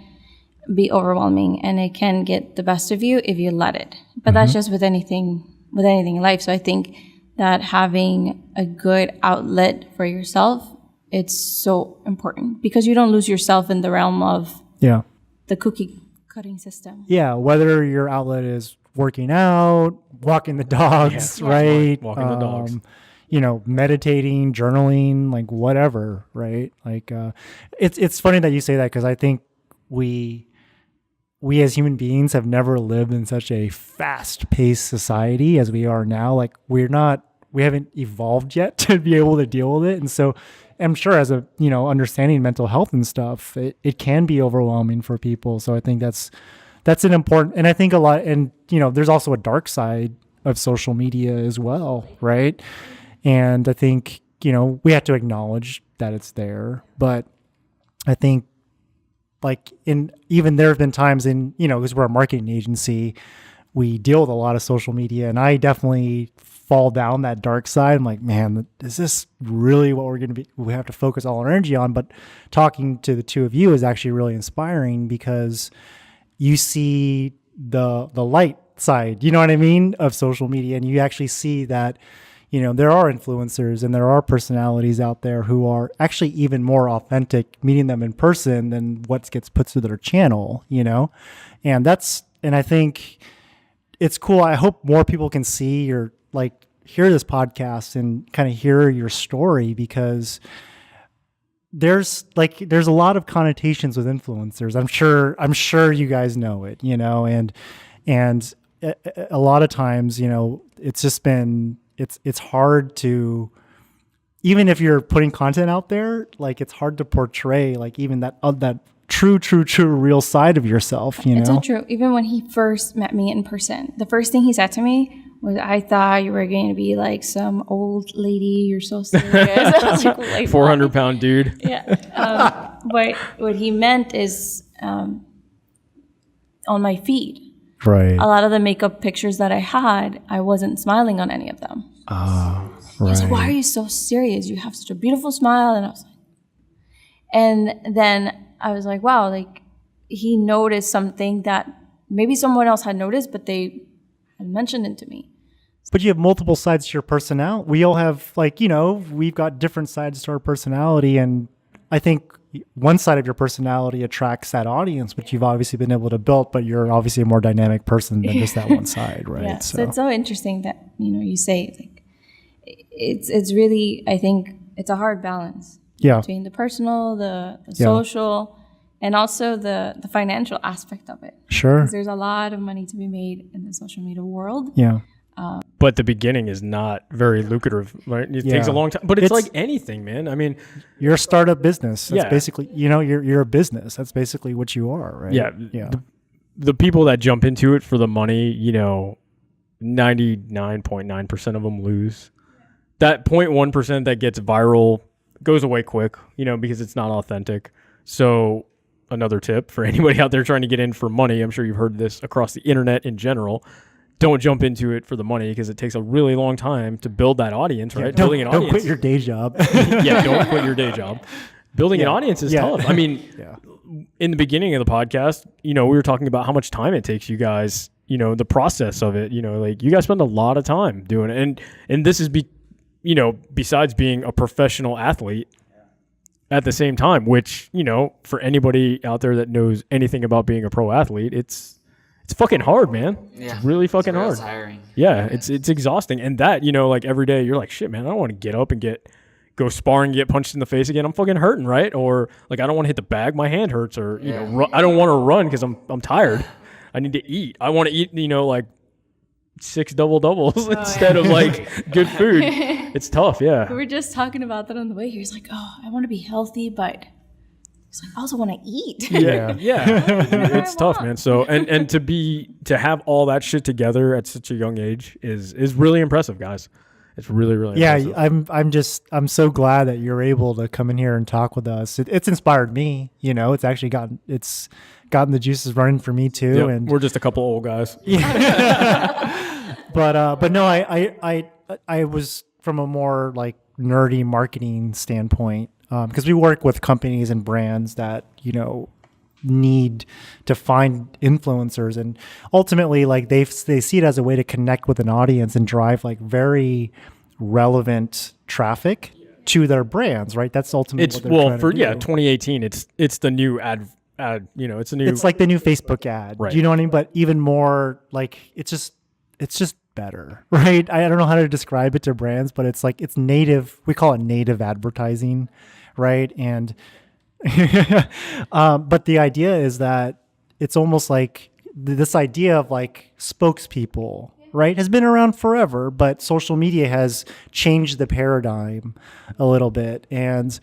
Speaker 4: be overwhelming and it can get the best of you if you let it. But that's just with anything in life. So I think that having a good outlet for yourself, it's so important, because you don't lose yourself in the realm of the cookie cutting system.
Speaker 3: Yeah, whether your outlet is working out, walking the dogs, right?
Speaker 1: Walking the dogs.
Speaker 3: Meditating, journaling, like whatever, right? Like it's funny that you say that, because I think we as human beings have never lived in such a fast-paced society as we are now. Like we haven't evolved yet to be able to deal with it. And so I'm sure as a, understanding mental health and stuff, it can be overwhelming for people. So I think that's an important, and I think a lot, and, there's also a dark side of social media as well, right? And I think, we have to acknowledge that it's there, but I think like even there have been times because we're a marketing agency, we deal with a lot of social media, and I definitely fall down that dark side. I'm like, man, is this really what we have to focus all our energy on? But talking to the two of you is actually really inspiring, because you see the light side, you know what I mean, of social media. And you actually see that, there are influencers and there are personalities out there who are actually even more authentic meeting them in person than what gets put through their channel, and I think it's cool. I hope more people can see hear this podcast and kind of hear your story, because there's a lot of connotations with influencers. I'm sure you guys know it, and a lot of times, it's just been, it's hard to, even if you're putting content out there, like it's hard to portray like even that true real side of yourself,
Speaker 4: It's so true. Even when he first met me in person, the first thing he said to me was, I thought you were going to be like some old lady. You're so serious. I was like
Speaker 1: 400-pound dude.
Speaker 4: Yeah. But what he meant is on my feed.
Speaker 3: Right.
Speaker 4: A lot of the makeup pictures that I had, I wasn't smiling on any of them.
Speaker 3: Oh, right.
Speaker 4: He's like, why are you so serious? You have such a beautiful smile. And I was like, and then I was like, wow, like he noticed something that maybe someone else had noticed, but they had mentioned it to me.
Speaker 3: But you have multiple sides to your personality. We all have we've got different sides to our personality. And I think one side of your personality attracts that audience, which you've obviously been able to build, but you're obviously a more dynamic person than just that one side, right?
Speaker 4: Yeah. So it's so interesting that, you say like, it's really, I think it's a hard balance between the personal, the social, and also the financial aspect of it.
Speaker 3: Sure.
Speaker 4: Because there's a lot of money to be made in the social media world.
Speaker 3: Yeah.
Speaker 1: but the beginning is not very lucrative, right? It takes a long time, but it's like anything, man. I mean,
Speaker 3: you're a startup business. That's basically, you're a business. That's basically what you are, right?
Speaker 1: Yeah. The people that jump into it for the money, 99.9% of them lose. That 0.1% that gets viral goes away quick, because it's not authentic. So another tip for anybody out there trying to get in for money, I'm sure you've heard this across the internet in general. Don't jump into it for the money because it takes a really long time to build that audience, right? Building an audience.
Speaker 3: Don't quit your day job.
Speaker 1: Don't quit your day job. Building an audience is tough. I mean, in the beginning of the podcast, we were talking about how much time it takes you guys, the process of it, like you guys spend a lot of time doing it. And this is, besides being a professional athlete at the same time, which, for anybody out there that knows anything about being a pro athlete, it's fucking hard, man.
Speaker 2: Yeah.
Speaker 1: It's really fucking hard.
Speaker 2: It's tiring.
Speaker 1: Yeah, it's exhausting. And that, like every day you're like, shit, man, I don't want to get up and go sparring, get punched in the face again. I'm fucking hurting, right? Or like I don't want to hit the bag, my hand hurts, or I don't want to run because I'm tired. I need to eat. I want to eat, like 6 double-doubles instead of like good food. It's tough, yeah.
Speaker 4: We were just talking about that on the way here. He's like, oh, I want to be healthy, but he's like, I also want to eat.
Speaker 1: Yeah. It's tough, man. So and to have all that shit together at such a young age is really impressive, guys. It's really, really impressive.
Speaker 3: I'm so glad that you're able to come in here and talk with us. It's inspired me, it's actually gotten the juices running for me too.
Speaker 1: Yep.
Speaker 3: And
Speaker 1: we're just a couple old guys.
Speaker 3: But no, I was from a more like nerdy marketing standpoint, because we work with companies and brands that, need to find influencers, and ultimately like they see it as a way to connect with an audience and drive like very relevant traffic to their brands, right? That's ultimately
Speaker 1: it's
Speaker 3: what they're trying to do.
Speaker 1: 2018 it's the new ad, it's
Speaker 3: like the new Facebook ad,
Speaker 1: right?
Speaker 3: Do you know what I mean? But even more like it's just better, right? I don't know how to describe it to brands, but it's like it's native. We call it native advertising, right? And but the idea is that it's almost like this idea of like spokespeople, right, has been around forever, but social media has changed the paradigm a little bit. And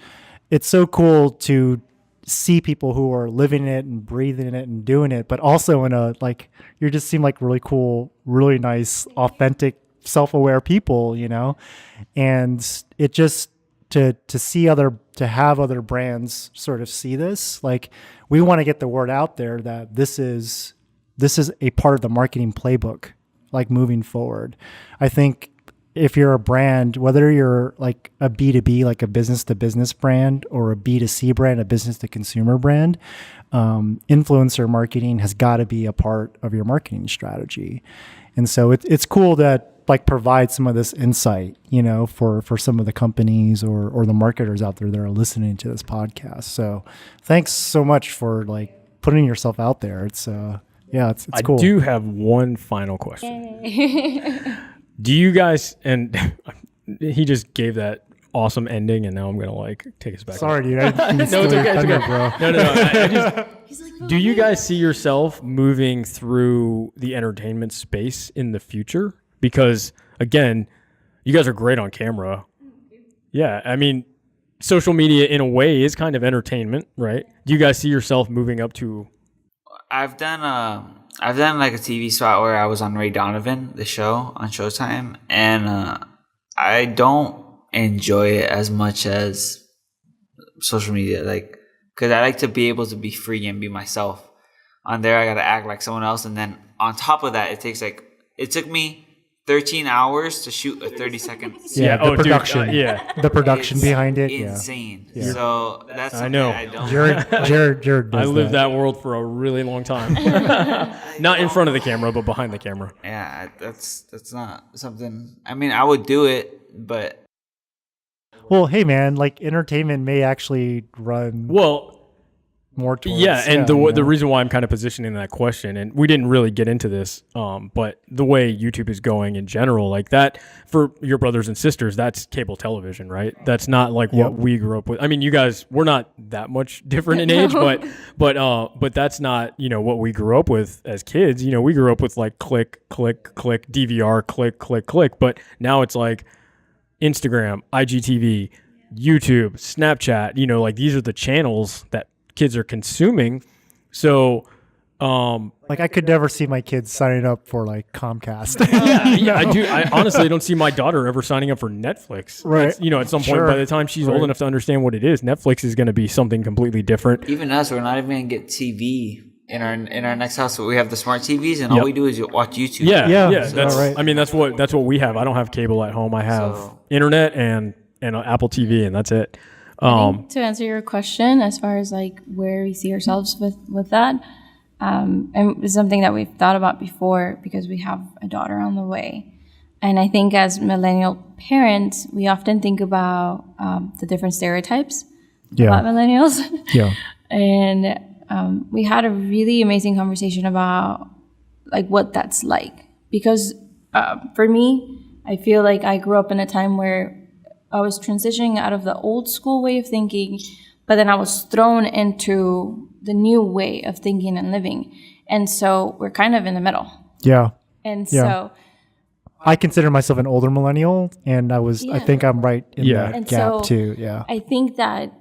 Speaker 3: it's so cool to see people who are living it and breathing it and doing it, but also in a like, you just seem like really cool, really nice, authentic, self-aware people, and it just to have other brands sort of see this, like we want to get the word out there that this is a part of the marketing playbook, like moving forward. I think if you're a brand, whether you're like a B2B, like a business to business brand, or a B2C brand, a business to consumer brand, influencer marketing has got to be a part of your marketing strategy. And so it's cool that like provide some of this insight, for some of the companies or the marketers out there that are listening to this podcast. So thanks so much for like putting yourself out there. It's it's cool.
Speaker 1: I do have one final question. Do you guys, and he just gave that awesome ending, and now I'm going to like take us back.
Speaker 3: Sorry, dude.
Speaker 1: No, it's okay, bro. No. Do you guys see yourself moving through the entertainment space in the future? Because again, you guys are great on camera. Yeah, I mean, social media in a way is kind of entertainment, right? Do you guys see yourself moving up to?
Speaker 2: I've done like a TV spot where I was on Ray Donovan, the show on Showtime, and I don't enjoy it as much as social media, like, because I like to be able to be free and be myself. On there, I got to act like someone else, and then on top of that, it took me 13 hours to shoot a 30-second.
Speaker 3: Yeah, the production. The production behind it.
Speaker 2: Insane.
Speaker 3: Yeah.
Speaker 2: So that's
Speaker 1: I know.
Speaker 2: I don't.
Speaker 3: Jared does
Speaker 1: I lived that world for a really long time. Not in front of the camera, but behind the camera.
Speaker 2: Yeah, that's not something. I mean, I would do it, but.
Speaker 3: Well, hey man, like entertainment may actually run.
Speaker 1: Well,
Speaker 3: more towards.
Speaker 1: Yeah, and the reason why I'm kind of positioning that question, and we didn't really get into this, but the way YouTube is going in general, like that, for your brothers and sisters, that's cable television, right? That's not like what we grew up with. I mean, you guys, we're not that much different in age, but that's not, you know, what we grew up with as kids. You know, we grew up with like click, click, click, DVR, click, click, click, but now it's like Instagram, IGTV, YouTube, Snapchat, you know, like these are the channels that kids are consuming. So
Speaker 3: like I could never see my kids signing up for like Comcast.
Speaker 1: yeah, I do. I honestly don't see my daughter ever signing up for Netflix.
Speaker 3: Right.
Speaker 1: It's, you know, at some point by the time she's old enough to understand what it is, Netflix is going to be something completely different.
Speaker 2: Even us, we're not even going to get TV in our next house. So we have the smart TVs, and all we do is watch YouTube.
Speaker 1: Yeah.
Speaker 3: That's right.
Speaker 1: I mean, that's what we have. I don't have cable at home. I have internet and Apple TV, and that's it.
Speaker 4: I think to answer your question, as far as like where we see ourselves with that, and it's something that we've thought about before because we have a daughter on the way. And I think as millennial parents, we often think about the different stereotypes about millennials. And we had a really amazing conversation about like what that's like. Because for me, I feel like I grew up in a time where I was transitioning out of the old school way of thinking, but then I was thrown into the new way of thinking and living. And so we're kind of in the middle.
Speaker 3: Yeah.
Speaker 4: And so
Speaker 3: I consider myself an older millennial, and I think I'm right in that
Speaker 4: and
Speaker 3: gap
Speaker 4: so
Speaker 3: too. Yeah.
Speaker 4: I think that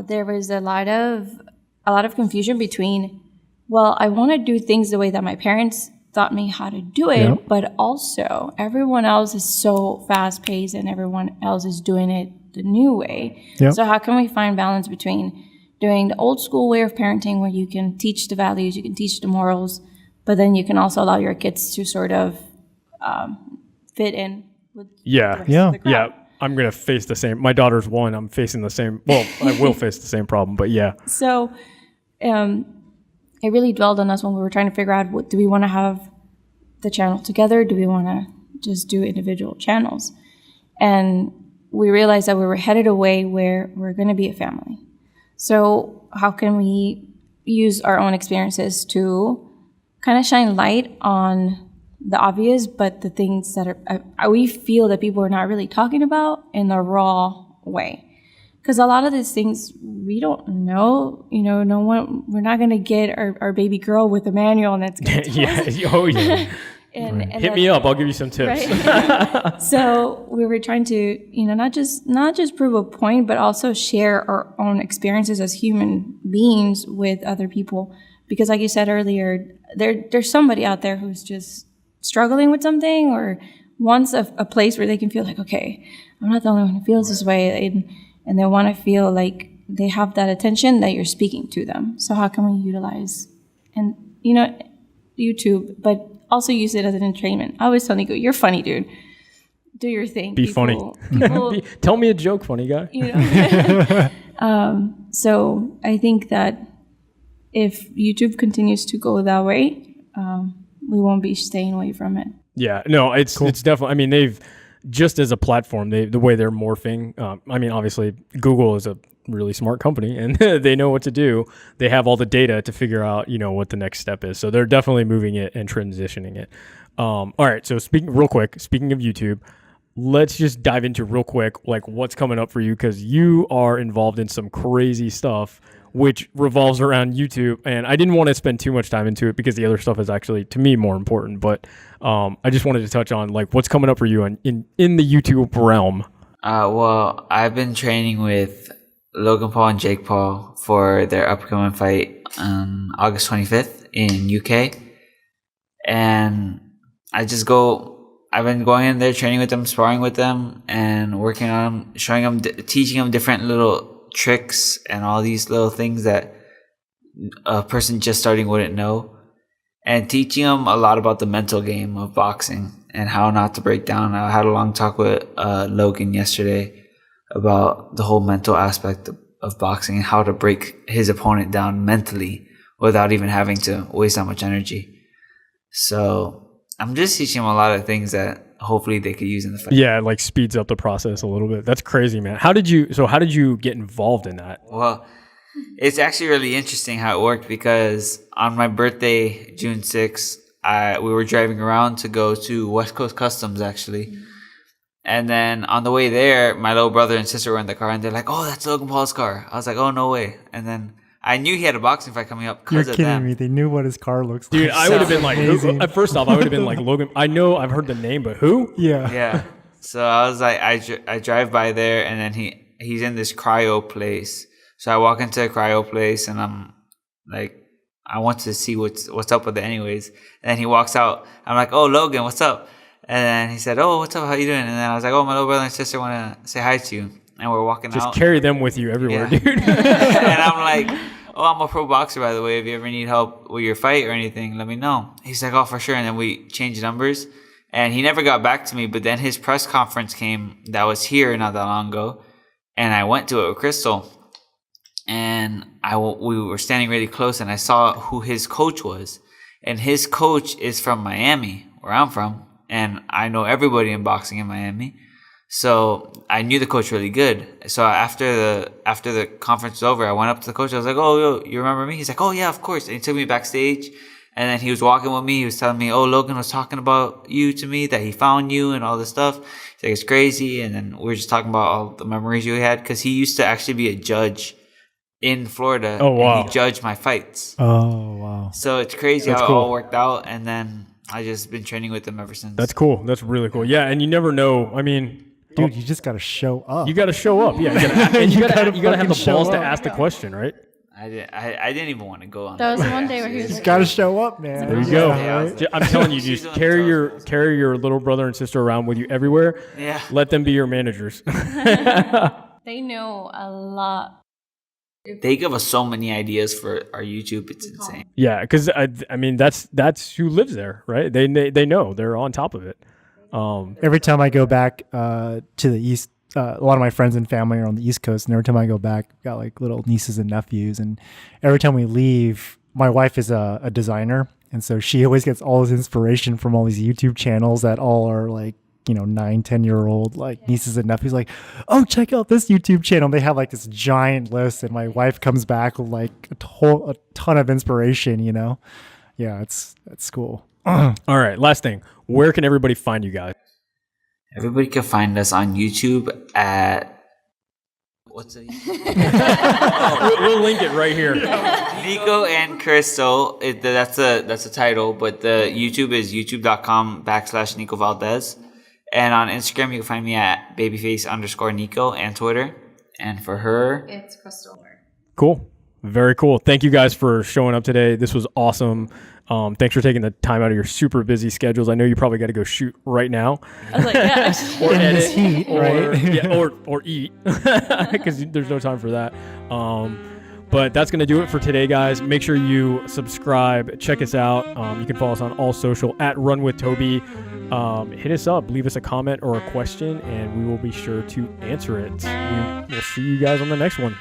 Speaker 4: there was a lot of confusion between, well, I want to do things the way that my parents taught me how to do it, but also everyone else is so fast paced and everyone else is doing it the new way. So how can we find balance between doing the old school way of parenting where you can teach the values, you can teach the morals, but then you can also allow your kids to sort of fit in with the rest of the crowd.
Speaker 1: Yeah. I'm going to face the same. My daughter's 1. I'm facing the same. Well, I will face the same problem, but yeah.
Speaker 4: So it really dwelled on us when we were trying to figure out, what do we want to have the channel together? Do we want to just do individual channels? And we realized that we were headed away where we're going to be a family. So how can we use our own experiences to kind of shine light on the obvious, but the things that we feel that people are not really talking about in the raw way? Because a lot of these things we don't know, you know, we're not going to get our baby girl with a manual and it's going to And
Speaker 1: hit me up. I'll give you some tips.
Speaker 4: Right? So we were trying to, you know, not just prove a point, but also share our own experiences as human beings with other people. Because like you said earlier, there's somebody out there who's just struggling with something or wants a place where they can feel like, okay, I'm not the only one who feels this way. And they want to feel like they have that attention that you're speaking to them. So how can we utilize, and you know, YouTube, but also use it as an entertainment? I always tell Niko, you're funny, dude. Do your thing.
Speaker 1: Be funny. Tell me a joke, funny guy.
Speaker 4: You know? So I think that if YouTube continues to go that way, we won't be staying away from it.
Speaker 1: Yeah, no, it's definitely, I mean, they've, just as a platform, the way they're morphing, I mean, obviously, Google is a really smart company and they know what to do. They have all the data to figure out, you know, what the next step is. So they're definitely moving it and transitioning it. All right, so speaking of YouTube, let's just dive into real quick, like what's coming up for you, because you are involved in some crazy stuff which revolves around YouTube. And I didn't want to spend too much time into it because the other stuff is actually, to me, more important. But I just wanted to touch on like what's coming up for you in the YouTube realm.
Speaker 2: Well, I've been training with Logan Paul and Jake Paul for their upcoming fight on August 25th in UK. And I've been going in there, training with them, sparring with them, and working on them, showing them, teaching them different little tricks and all these little things that a person just starting wouldn't know, and teaching them a lot about the mental game of boxing and how not to break down. I had a long talk with Logan yesterday about the whole mental aspect of boxing and how to break his opponent down mentally without even having to waste that much energy. So I'm just teaching them a lot of things that hopefully they could use in the fight.
Speaker 1: Yeah, it like speeds up the process a little bit. That's crazy, man. How did you get involved in that?
Speaker 2: Well, It's actually really interesting how it worked because on my birthday, June 6th, we were driving around to go to West Coast Customs, actually. And then on the way there, my little brother and sister were in the car, and they're like, "Oh, that's Logan Paul's car." I was like, "Oh, no way." And then I knew he had a boxing fight coming up because
Speaker 3: You're
Speaker 2: of
Speaker 3: kidding
Speaker 2: them.
Speaker 3: me. They knew what his car looks like.
Speaker 1: Dude, I would have been like, who? First off, I would have been like, Logan. I know I've heard the name, but who?
Speaker 3: Yeah.
Speaker 2: Yeah. So I was like, I drive by there, and then he's in this cryo place. So I walk into a cryo place, and I'm like, I want to see what's up with it anyways. And then he walks out. I'm like, "Oh, Logan, what's up?" And then he said, "Oh, what's up? How you doing?" And then I was like, "Oh, my little brother and sister want to say hi to you." And we're walking out.
Speaker 1: Just carry them with you everywhere,
Speaker 2: Yeah.
Speaker 1: dude.
Speaker 2: And I'm like, "Oh, I'm a pro boxer, by the way. If you ever need help with your fight or anything, let me know." He's like, "Oh, for sure." And then we changed numbers. And he never got back to me. But then his press conference came that was here not that long ago. And I went to it with Cristal. And we were standing really close. And I saw who his coach was. And his coach is from Miami, where I'm from. And I know everybody in boxing in Miami. So I knew the coach really good. So after the conference was over, I went up to the coach. I was like, "Oh, yo, you remember me?" He's like, "Oh, yeah, of course." And he took me backstage. And then he was walking with me. He was telling me, "Oh, Logan was talking about you to me, that he found you and all this stuff." He's like, "It's crazy." And then we were just talking about all the memories you had. Because he used to actually be a judge in Florida.
Speaker 1: Oh, wow.
Speaker 2: And he judged my fights.
Speaker 3: Oh, wow.
Speaker 2: So it's crazy
Speaker 1: That's
Speaker 2: how
Speaker 1: cool.
Speaker 2: it all worked out. And then I just been training with him ever since.
Speaker 1: That's cool. That's really cool. Yeah, and you never know. I mean,
Speaker 3: Dude, you just got to show up.
Speaker 1: you got to show up. Yeah, you got to have
Speaker 3: fucking
Speaker 1: the
Speaker 3: show
Speaker 1: balls to
Speaker 3: up.
Speaker 1: ask the question, right?
Speaker 2: I didn't even want to go on
Speaker 4: That was
Speaker 2: that.
Speaker 4: the one day where he was
Speaker 3: You got to show up, man.
Speaker 1: There you go.
Speaker 2: Yeah, I was like-
Speaker 1: I'm telling you,
Speaker 2: She's
Speaker 1: just
Speaker 2: doing the
Speaker 1: carry your little brother and sister around with you everywhere.
Speaker 2: Yeah.
Speaker 1: Let them be your managers.
Speaker 4: They know a lot.
Speaker 2: They give us so many ideas for our YouTube. It's insane.
Speaker 1: Yeah, because I mean that's who lives there, right? They know, they're on top of it.
Speaker 3: Every time I go back to the East, a lot of my friends and family are on the East Coast, and every time I go back, I've got like little nieces and nephews, and every time we leave, my wife is a designer, and so she always gets all this inspiration from all these YouTube channels that all are like, 9-10-year-old like nieces and nephews, like, "Oh, check out this YouTube channel." They have like this giant list, and my wife comes back with like a ton of inspiration. Yeah, it's cool.
Speaker 1: All right, last thing. Where can everybody find you guys?
Speaker 2: Everybody can find us on YouTube at what's it?
Speaker 1: We'll link it right here.
Speaker 2: Niko and Cristal. That's a title, but the YouTube is youtube.com/Niko Valdes. And on Instagram, you can find me at babyface_Niko and Twitter. And for her,
Speaker 4: It's Cristal.
Speaker 1: Cool. Very cool. Thank you guys for showing up today. This was awesome. Thanks for taking the time out of your super busy schedules. I know you probably got to go shoot right now.
Speaker 4: I was like, yeah.
Speaker 1: Or
Speaker 3: In
Speaker 1: edit,
Speaker 3: this heat, right?
Speaker 1: Yeah, or eat, because there's no time for that. But that's going to do it for today, guys. Make sure you subscribe. Check us out. You can follow us on all social at Run with Tobe. Hit us up. Leave us a comment or a question, and we will be sure to answer it. We'll see you guys on the next one.